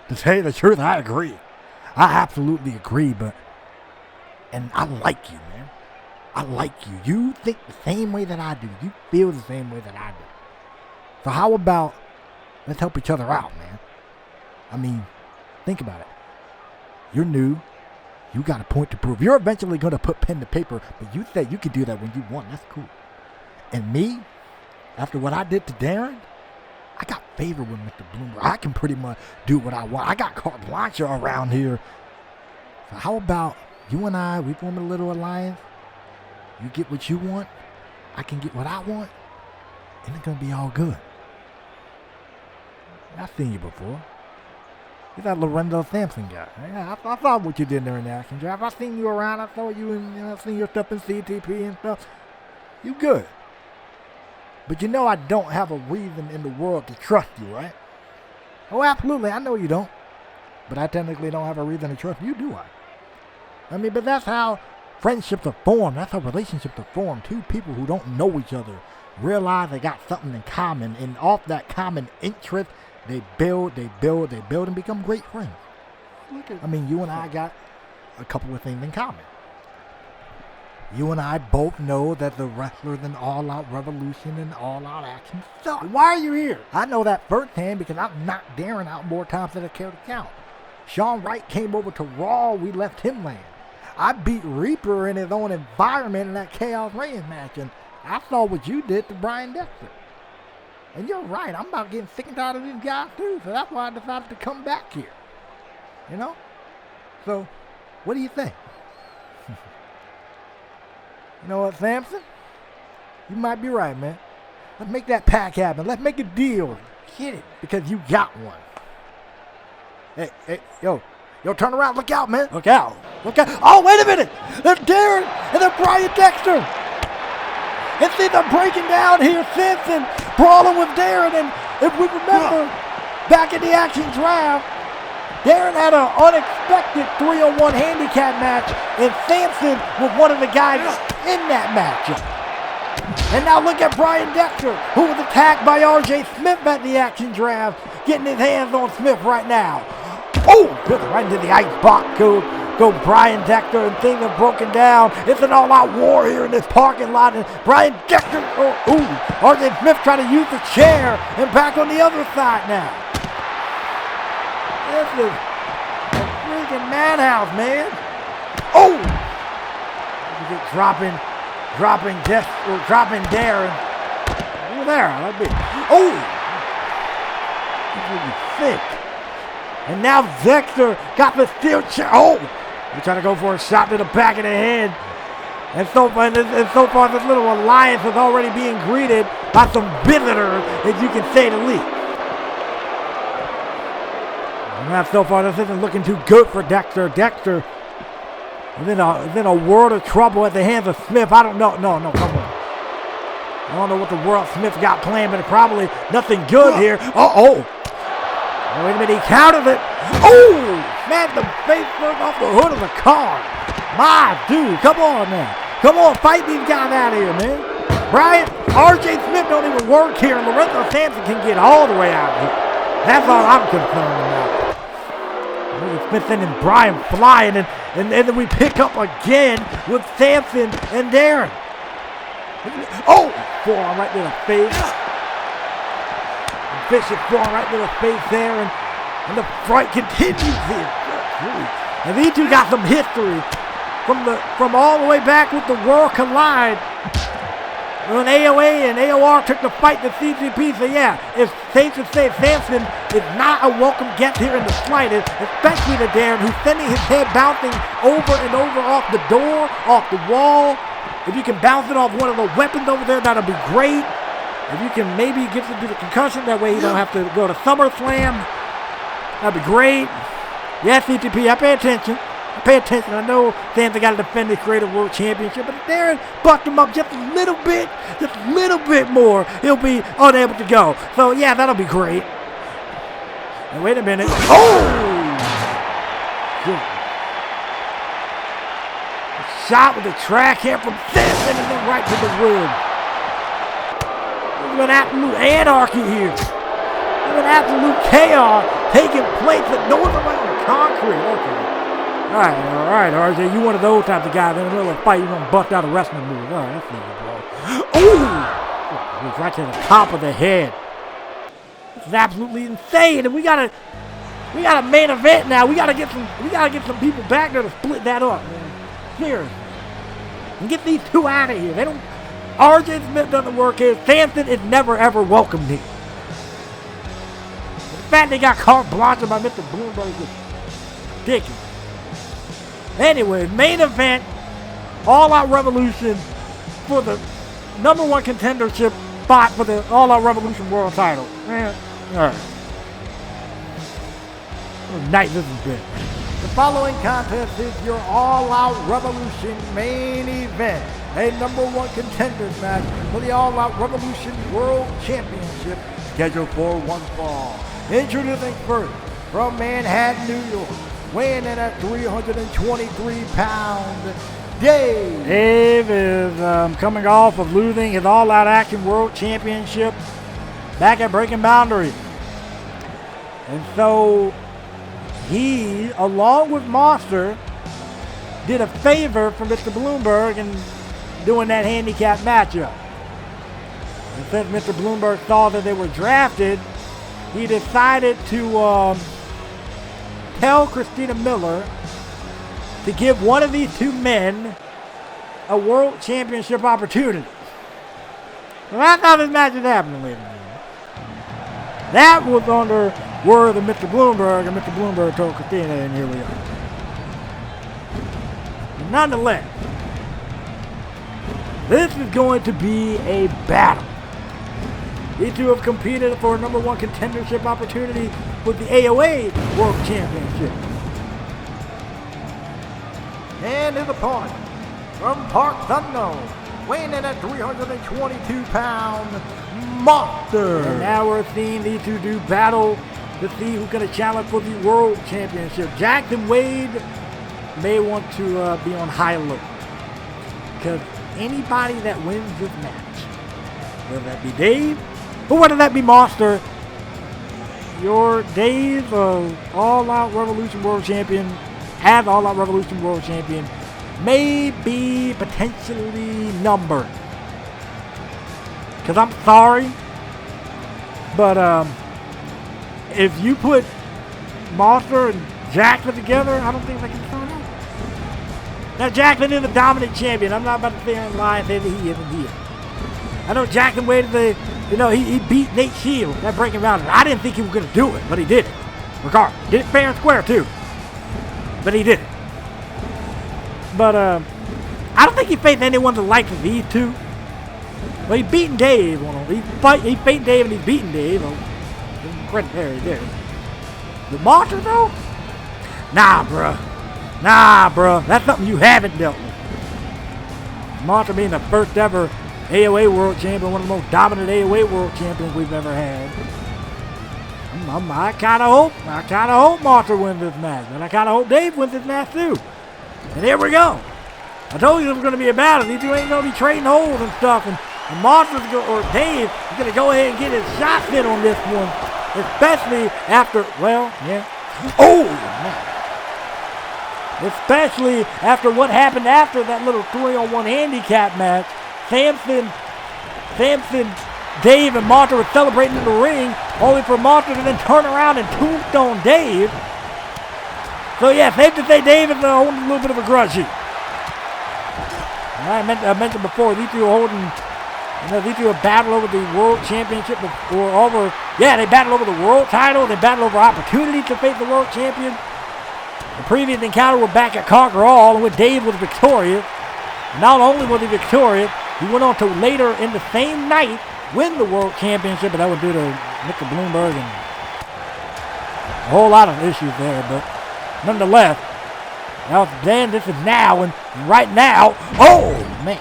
to tell you the truth, I agree. I absolutely agree, and I like you, man. I like you. You think the same way that I do. You feel the same way that I do. So how about let's help each other out, man? I mean, think about it. You're new. You got a point to prove. You're eventually going to put pen to paper, but you said you could do that when you want. That's cool. And me, after what I did to Darren, I got favor with Mr. Bloomer. I can pretty much do what I want. I got carte blanche around here. So how about you and I, we form a little alliance. You get what you want. I can get what I want. And it's going to be all good. I've seen you before. You're that Lorenzo Sampson guy. Yeah, I saw what you did during the action draft. I seen you around. I saw you and I seen your stuff in CTP and stuff. You good. But you know I don't have a reason in the world to trust you, right? Oh, absolutely. I know you don't. But I technically don't have a reason to trust you, do I? I mean, but that's how friendships are formed. That's how relationships are formed. Two people who don't know each other realize they got something in common. And off that common interest, they build, and become great friends. I mean, you and I got a couple of things in common. You and I both know that the wrestlers in All Out Revolution and All Out Action suck. Why are you here? I know that firsthand because I've knocked Darren out more times than I care to count. Sean Wright came over to Raw. We left him laying. I beat Reaper in his own environment in that Chaos Reigns match, and I saw what you did to Brian Dexter. And you're right, I'm about getting sick and tired of these guys too, so that's why I decided to come back here. You know? So, what do you think? You know what, Sampson? You might be right, man. Let's make that pack happen. Let's make a deal. Get it, because you got one. Hey, yo, turn around. Look out, man. Look out. Oh, wait a minute. There's Darren and then Brian Dexter. And see them breaking down here. Simpson brawling with Darren. And if we remember, back in the action draft, Darren had an unexpected 3-on-1 handicap match. And Sampson was one of the guys in that matchup. And now look at Brian Dexter, who was attacked by RJ Smith at the action draft, getting his hands on Smith right now. Oh, just right into the ice box go Brian Dexter, and things are broken down. It's an all-out war here in this parking lot, and Brian Dexter, RJ Smith trying to use the chair, and back on the other side now. This is a freaking madhouse, man. Oh! Dropping Darren. Over there, that'd be. Oh! This would be sick. And now Dexter got the steel chair. Oh! He's trying to go for a shot to the back of the head. And so far, this little alliance is already being greeted by some visitors, as you can say the least. And now, so far, this isn't looking too good for Dexter. Dexter is in a world of trouble at the hands of Smith. I don't know. No, come on. I don't know what the world Smith got planned, but probably nothing good here. Oh, wait a minute. He counters it. Oh! Smacked the face first off the hood of the car. My dude, come on now. Come on, fight these guys out of here, man. Brian, R.J. Smith don't even work here, and Lorenzo Sampson can get all the way out of here. That's all I'm concerned about. Smith sending Brian flying, and then we pick up again with Sampson and Darren. Oh, forearm right to the face. Vicious forearm right to the face there, and the fight continues here. And these two got some history from all the way back with the World Collide. When AOA and AOR took the fight to CCP, so yeah, it's safe to say Sampson is not a welcome guest here in the slightest, especially to Darren, who's sending his head bouncing over and over off the door, off the wall. If you can bounce it off one of the weapons over there, that'll be great. If you can maybe get him to the concussion, that way he don't have to go to SummerSlam, that'd be great. Yeah, CTP, I pay attention. I know Sampson got to defend his Creative World Championship, but if Darren bucked him up just a little bit more, he'll be unable to go. So, yeah, that'll be great. And wait a minute. Oh! Good. A shot with a track here from Sampson and then right to the rib. There's an absolute anarchy here. There's an absolute chaos taking place that no one's around the concrete. Okay. All right, RJ, you one of those types of guys in the middle of a fight, you're going to bust out a wrestling move. All right, that's easy, bro. Ooh! Right to the top of the head. This is absolutely insane, and we got a main event now. We gotta get some people back there to split that up, man. Seriously. And get these two out of here. RJ Smith doesn't work here. Sampson is never ever welcomed here. The fact they got carte blanche by Mr. Bloomberg is ridiculous. Anyway, main event, All Out Revolution for the #1 contendership spot for the All Out Revolution World title. Man, all right. What a night this has been. The following contest is your All Out Revolution main event. A #1 contenders match for the All Out Revolution World Championship scheduled for one fall. Introducing first from Manhattan, New York, weighing in at 323 pounds, Dave. Dave is coming off of losing his All Out Action World Championship back at Breaking Boundaries. And so he, along with Monster, did a favor for Mr. Bloomberg in doing that handicap matchup. And since Mr. Bloomberg saw that they were drafted, he decided to tell Christina Miller to give one of these two men a world championship opportunity. So that's how this match is happening, ladies and gentlemen. That was under word of Mr. Bloomberg, and Mr. Bloomberg told Christina, and here we are. Nonetheless, this is going to be a battle. These two have competed for a #1 contendership opportunity with the AOA World Championship. And his opponent, from parts unknown, weighing in at 322 pounds, Monster. And now we're seeing these two do battle to see who's going to challenge for the World Championship. Jackson Wade may want to be on high alert, because anybody that wins this match, whether that be Dave or whether that be Monster, your days of All Out Revolution World Champion, as All Out Revolution World Champion, may be potentially numbered. Because I'm sorry, but if you put Monster and Jackson together, I don't think they can turn out. Now, Jackson is a dominant champion. I'm not about to say in line and say that he isn't here. I know Jackson waited he beat Nate Shields at Breaking Boundaries. I didn't think he was going to do it, but he did it. Regardless, did it fair and square too. But he did it. But I don't think he faced anyone that likes these two. Well, he's beating Dave. He's fighting Dave and he's beating Dave. Give him credit there, he did. The Monster though? Nah, bruh. That's something you haven't dealt with. Monster being the first ever AOA World Champion, one of the most dominant AOA World Champions we've ever had. I kind of hope Monster wins this match, but I kind of hope Dave wins this match too. And here we go. I told you it was going to be a battle. These two ain't going to be trading holds and stuff, and Monster's or Dave is going to go ahead and get his shots in on this one, especially after, well, yeah. Oh, man. Especially after what happened after that little 3-on-1 handicap match. Samson, Dave, and Monster were celebrating in the ring, only for Monster to then turn around and tombstone Dave. So yeah, safe to say Dave is holding a little bit of a grudge here. I mentioned before, these two are holding, these two have battled over the World Championship, or over, yeah, they battled over the World title, they battled over opportunities to face the World Champion. The previous encounter were back at Conquer All, in which Dave was victorious. Not only was he victorious, he went on to later in the same night win the World Championship, but that would due to Mr. Bloomberg and a whole lot of issues there. But nonetheless, now it's then, this is now, and right now, oh man.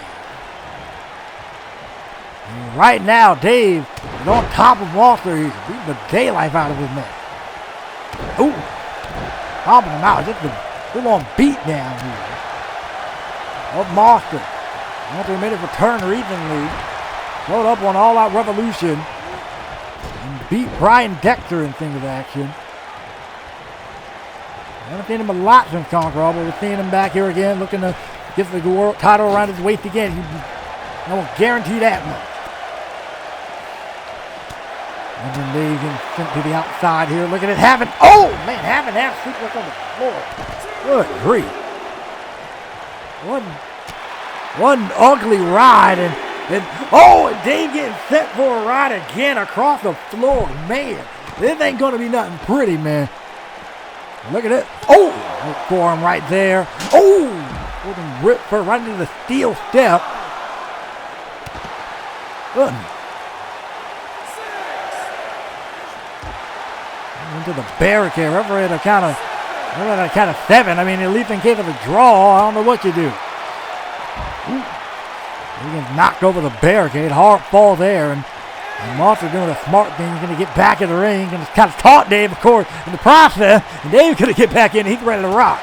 And right now, Dave is on top of Monster. He's beating the daylife out of his man. Ooh. Pumping him out. Just a full-on beat down here of Monster. Monster made his return recently. Showed up on All Out Revolution and beat Brian Dexter in singles action. I haven't seen him a lot since Conquer All, but we're seeing him back here again, looking to get the world title around his waist again. I will guarantee that much. And then Dave getting sent to the outside here. Look at it. Having, oh man, having half suplex on the floor. Good grief. One ugly ride, and Dave getting sent for a ride again across the floor. Man, this ain't gonna be nothing pretty, man. Look at it. Oh, forearm right there. Oh, rip her right into the steel step. Good. Into the barricade. Referee at a count of 7. I mean, at least in case of a draw, I don't know what you do. Ooh. He gets knocked over the barricade. Hard fall there, and Monster doing a smart thing. He's going to get back in the ring and kind of taunt Dave, of course, in the process. And Dave's going to get back in. He's ready to rock.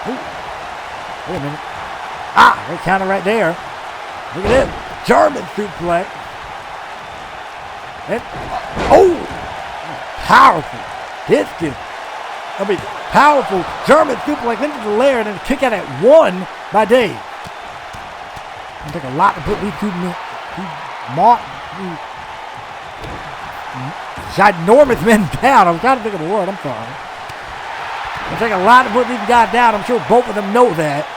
Ooh. Wait a minute. Great counter right there. Look at it. German suplex. And, powerful. Powerful German suplex into the lair and then a kick out at 1 by Dave. It'll take a lot to put these two ginormous men down. I was trying to think of the word. I'm sorry. It'll take a lot to put these guys down. I'm sure both of them know that.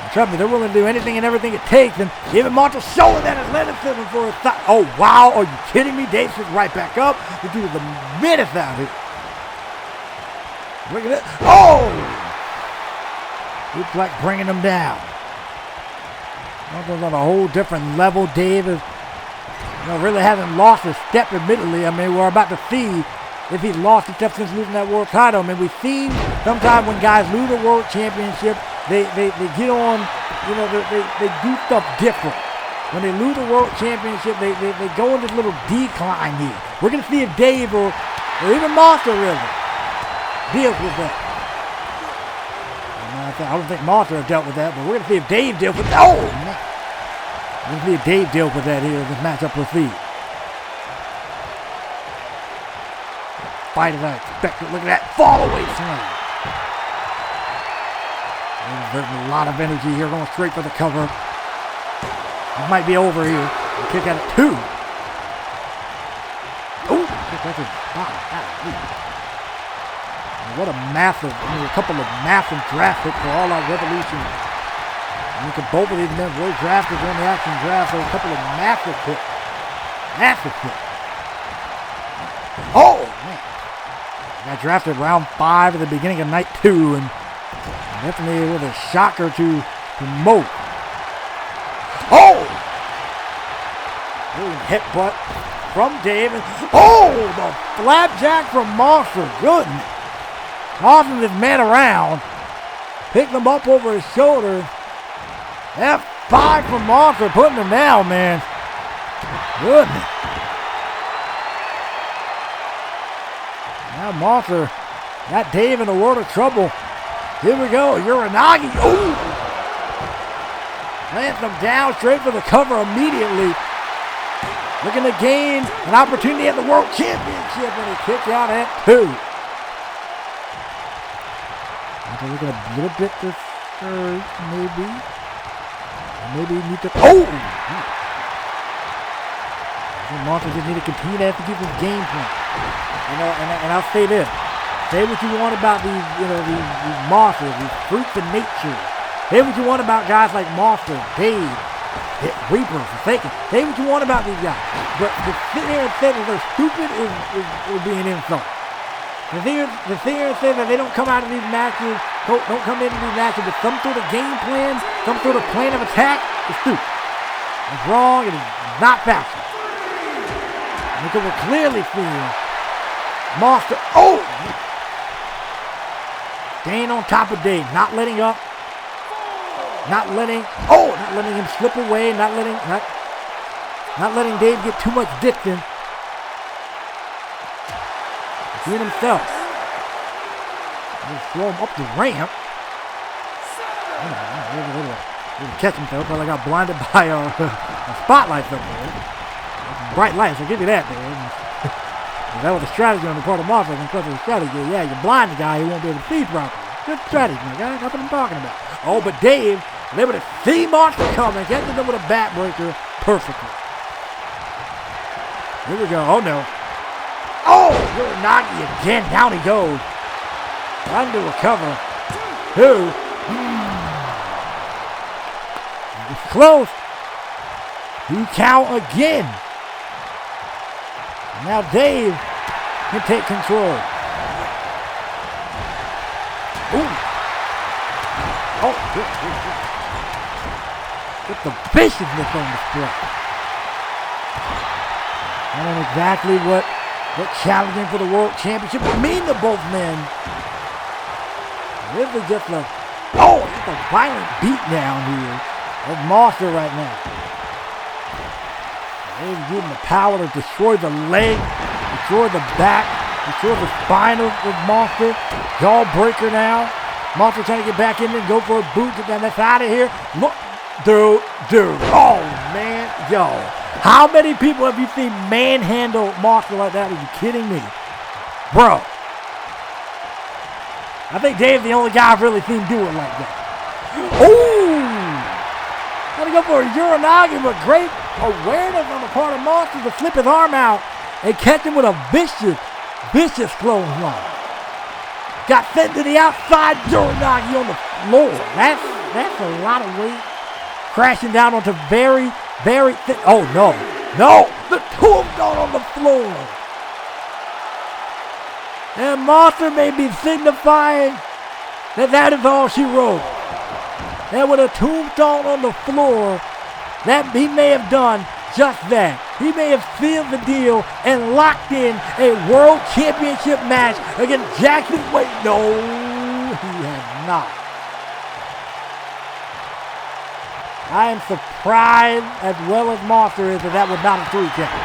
And trust me, they're willing to do anything and everything it takes. And even Monster showing that athleticism for a thought. Oh, wow. Are you kidding me? Dave sits right back up. The dude is a menace out here. Look at it. Oh! Looks like bringing them down. Monster's on a whole different level. Dave is, really hasn't lost a step, admittedly. I mean, we're about to see if he's lost a step since losing that world title. I mean, we've seen sometimes when guys lose a world championship, they get on, they do stuff different. When they lose a world championship, they go in this little decline here. We're going to see if Dave or even Monster really deals with that. I don't think Monster has dealt with that, but we're going to see if Dave deals with that. Oh, man. We're going to see if Dave deals with that here as this matchup proceeds. Fight as I expected. Look at that fall-away slam. There's a lot of energy here, going straight for the cover. It might be over here. Kick out at 2. Oh, that's a what a massive, a couple of massive draft picks for All Out Revolution. Look at both of these men were drafted on the action draft, so a couple of massive picks. Massive picks. Oh, man. Got drafted round 5 at the beginning of night 2, and definitely with a shocker to Mo. Oh! Headbutt from Dave. Oh, the flapjack from Monster. Goodness. Tossing this man around. Picked him up over his shoulder. F5 from Monster, putting him down, man. Goodness. Now Monster got Dave in a world of trouble. Here we go. Uranagi. Ooh. Lands him down straight for the cover immediately. Looking to gain an opportunity at the World Championship, and he kicks out at 2. Looking a little bit discouraged, maybe. Maybe he needs to. Oh! Monster just need to continue to execute his game plan. And I'll say this. Say what you want about these monsters, these freaks of nature. Say what you want about guys like Monster, Dave, Reaper, Forsaken. Say what you want about these guys. But to sit here and say that they're stupid is being insulted. To sit here and say that they don't come out of these matches, don't come into these matches with some sort of game plan, some sort of plan of attack, is stupid. It's wrong, it is not factual. Because we're clearly seeing Monster, staying on top of Dave, not letting up, not letting him slip away, not letting Dave get too much distance. Seeing himself. Just throw him up the ramp. Didn't catch himself, but I got blinded by a spotlight up there. Bright lights, I'll give you that, man. That was a strategy on the part of Monster. Because of the strategy, yeah, you blind the guy, he won't be able to see properly. Good strategy, my guy. That's what I'm talking about. Oh, but Dave was able to see Monster coming, catching him with a backbreaker perfectly. Here we go. Oh no. Oh, Uranagi again. Down he goes. Trying to recover. 2. It's close. 2 count again. Now Dave can take control. Ooh. Oh, good. Get the viciousness on display. I don't know exactly what challenging for the World Championship would mean to both men. This is just a violent beatdown here of Monster right now. He's using the power to destroy the leg, destroy the back, destroy the spine of Monster. Jawbreaker now. Monster trying to get back in there and go for a boot. Get that out of here. Look, dude. Oh, man. Yo. How many people have you seen manhandle Monster like that? Are you kidding me? Bro. I think Dave's the only guy I've really seen do it like that. Ooh! Gotta go for a Uranagi, but great awareness on the part of Monster to flip his arm out and catch him with a vicious clothesline. Got sent to the outside, Uranagi on the floor. That's a lot of weight. Crashing down onto very thick. Oh no. The tombstone on the floor. And Monster may be signifying that is all she wrote. And with a tombstone on the floor, that he may have done just that. He may have sealed the deal and locked in a World Championship match against Jackson Wade. No, he has not. I am surprised, as well as Monster is, that was not a 3 count.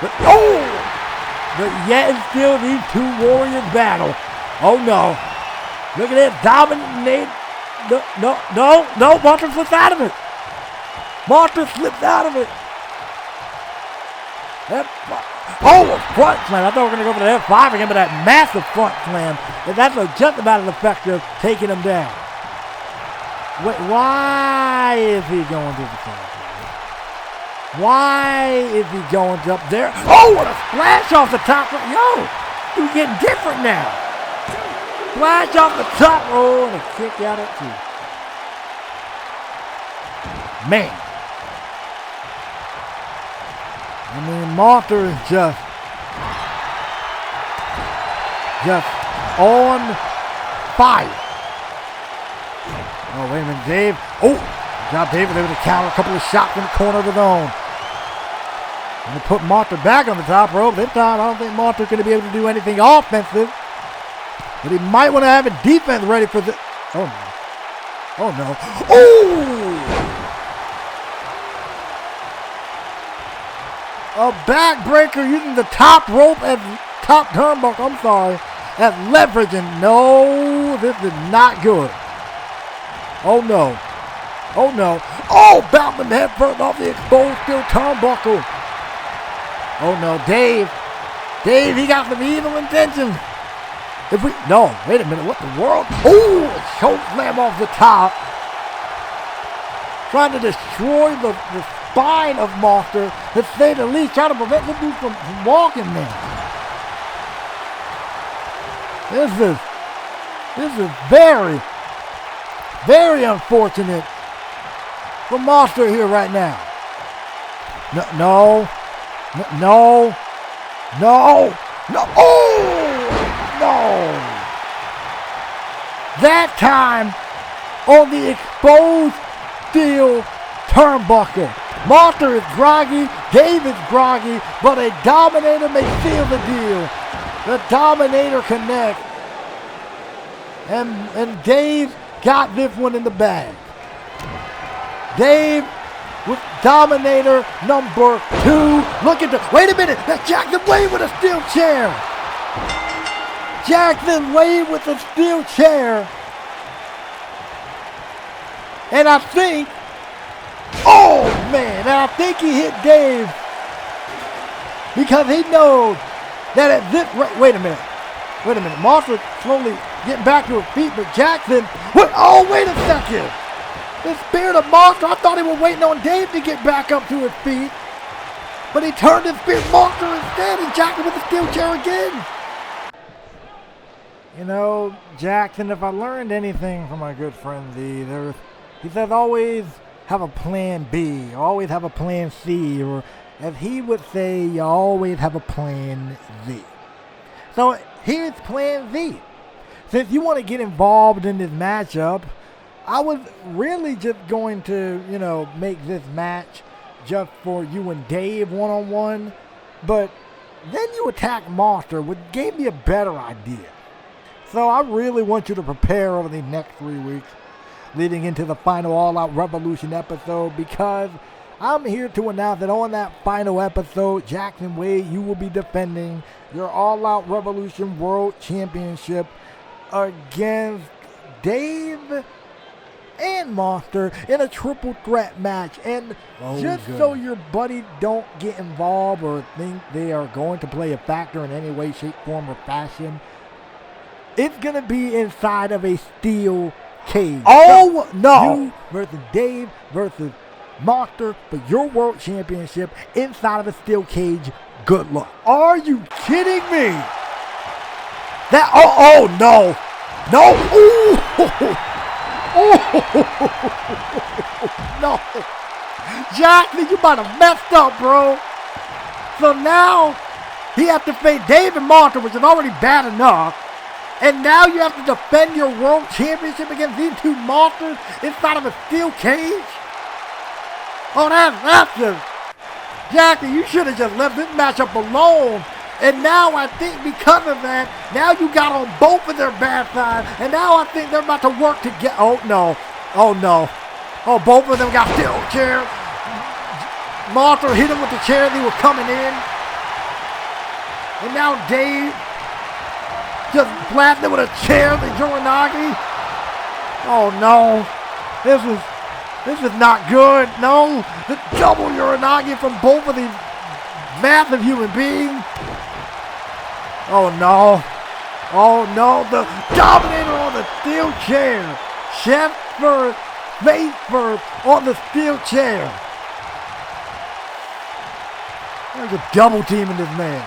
But yet and still these 2 warriors battle. Oh no. Look at this. Dominate. No. Monster slips out of it. A front slam. I thought we were going to go for the F5 again, but that massive front slam. That's just about as effective taking him down. Wait, why is he going to the front? Why is he going up there? Oh, what a splash off the top. Yo, he's getting different now. Splash off the top. Oh, and a kick out at 2. Man. Martha is just on fire. Oh, wait a minute, Dave. Oh, got David able to counter a couple of shots in the corner of the zone. And they put Martha back on the top rope. This time, I don't think Martha's going to be able to do anything offensive. But he might want to have a defense ready for this. Oh, no. Oh, no. Oh! A backbreaker using the top rope as top turnbuckle. I'm sorry. As leverage. And no, this is not good. Oh, no. Oh, no. Oh, Bateman head first off the exposed steel turnbuckle. Oh, no. Dave, he got some evil intentions. No, wait a minute. What the world? Oh, choke slam off the top. Trying to destroy the spine of Monster, to say the least. Trying to prevent the dude from walking there. This is very, very unfortunate for Monster here right now. No. Oh! No! That time on the exposed steel turnbuckle. Monster is groggy, Dave is groggy, but a Dominator may seal the deal. The Dominator connects. And Dave got this one in the bag. Dave with Dominator number 2. Look at the, wait a minute, that's Jackson Wade with a steel chair. Jackson Wade with a steel chair. And I think, oh man, and I think he hit Dave because he knows that at this rate, wait a minute. Monster slowly getting back to his feet, but Jackson, wait a second. The spirit of Monster, I thought he was waiting on Dave to get back up to his feet, but he turned his spirit Monster instead, and Jackson with the steel chair again. You know, Jackson, if I learned anything from my good friend Z, he says always have a plan B, or always have a plan C, or as he would say, you always have a plan Z. So here's plan Z. Since you want to get involved in this matchup, I was really just going to, make this match just for you and Dave one-on-one, but then you attack Monster, which gave me a better idea. So I really want you to prepare over the next 3 weeks leading into the final All Out Revolution episode, because I'm here to announce that on that final episode, Jackson Wade, you will be defending your All Out Revolution World Championship against Dave and Monster in a triple threat match. And so your buddy don't get involved or think they are going to play a factor in any way, shape, form, or fashion, it's going to be inside of a steel cage. Oh, so no. You versus Dave versus Monster for your world championship inside of a steel cage. Good luck. Are you kidding me? No. Ooh. No. Jackson, you might have messed up, bro. So now he has to face Dave and Monster, which is already bad enough. And now you have to defend your world championship against these two monsters inside of a steel cage? Oh, that's just... Jackson, you should have just left this matchup alone. And now I think because of that, now you got on both of their bad sides. And now I think they're about to work together. Oh, no. Oh, both of them got steel chairs. Monster hit him with the chair as he was coming in. And now Dave just blasted with a chair to Uranagi. Oh no, this is not good. No, the double Uranagi from both of these massive human beings. Oh no, the Dominator on the steel chair. Chest first, face first on the steel chair. There's a double team in this man.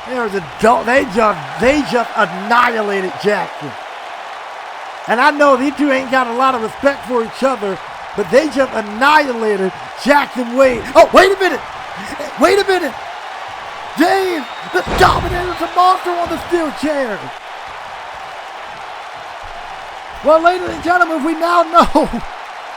They just annihilated Jackson. And I know these two ain't got a lot of respect for each other, but they just annihilated Jackson Wade. Oh, wait a minute. Wait a minute. Dave, the Dominator's a monster on the steel chair. Well, ladies and gentlemen, we now know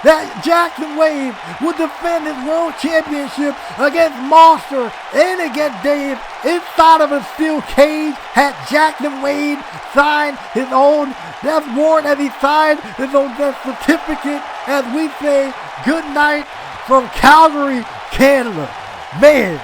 that Jackson Wade will defend his world championship against Monster and against Dave inside of a steel cage. Had Jackson Wade signed his own death warrant, as he signed his own death certificate, as we say good night from Calgary, Canada. Man,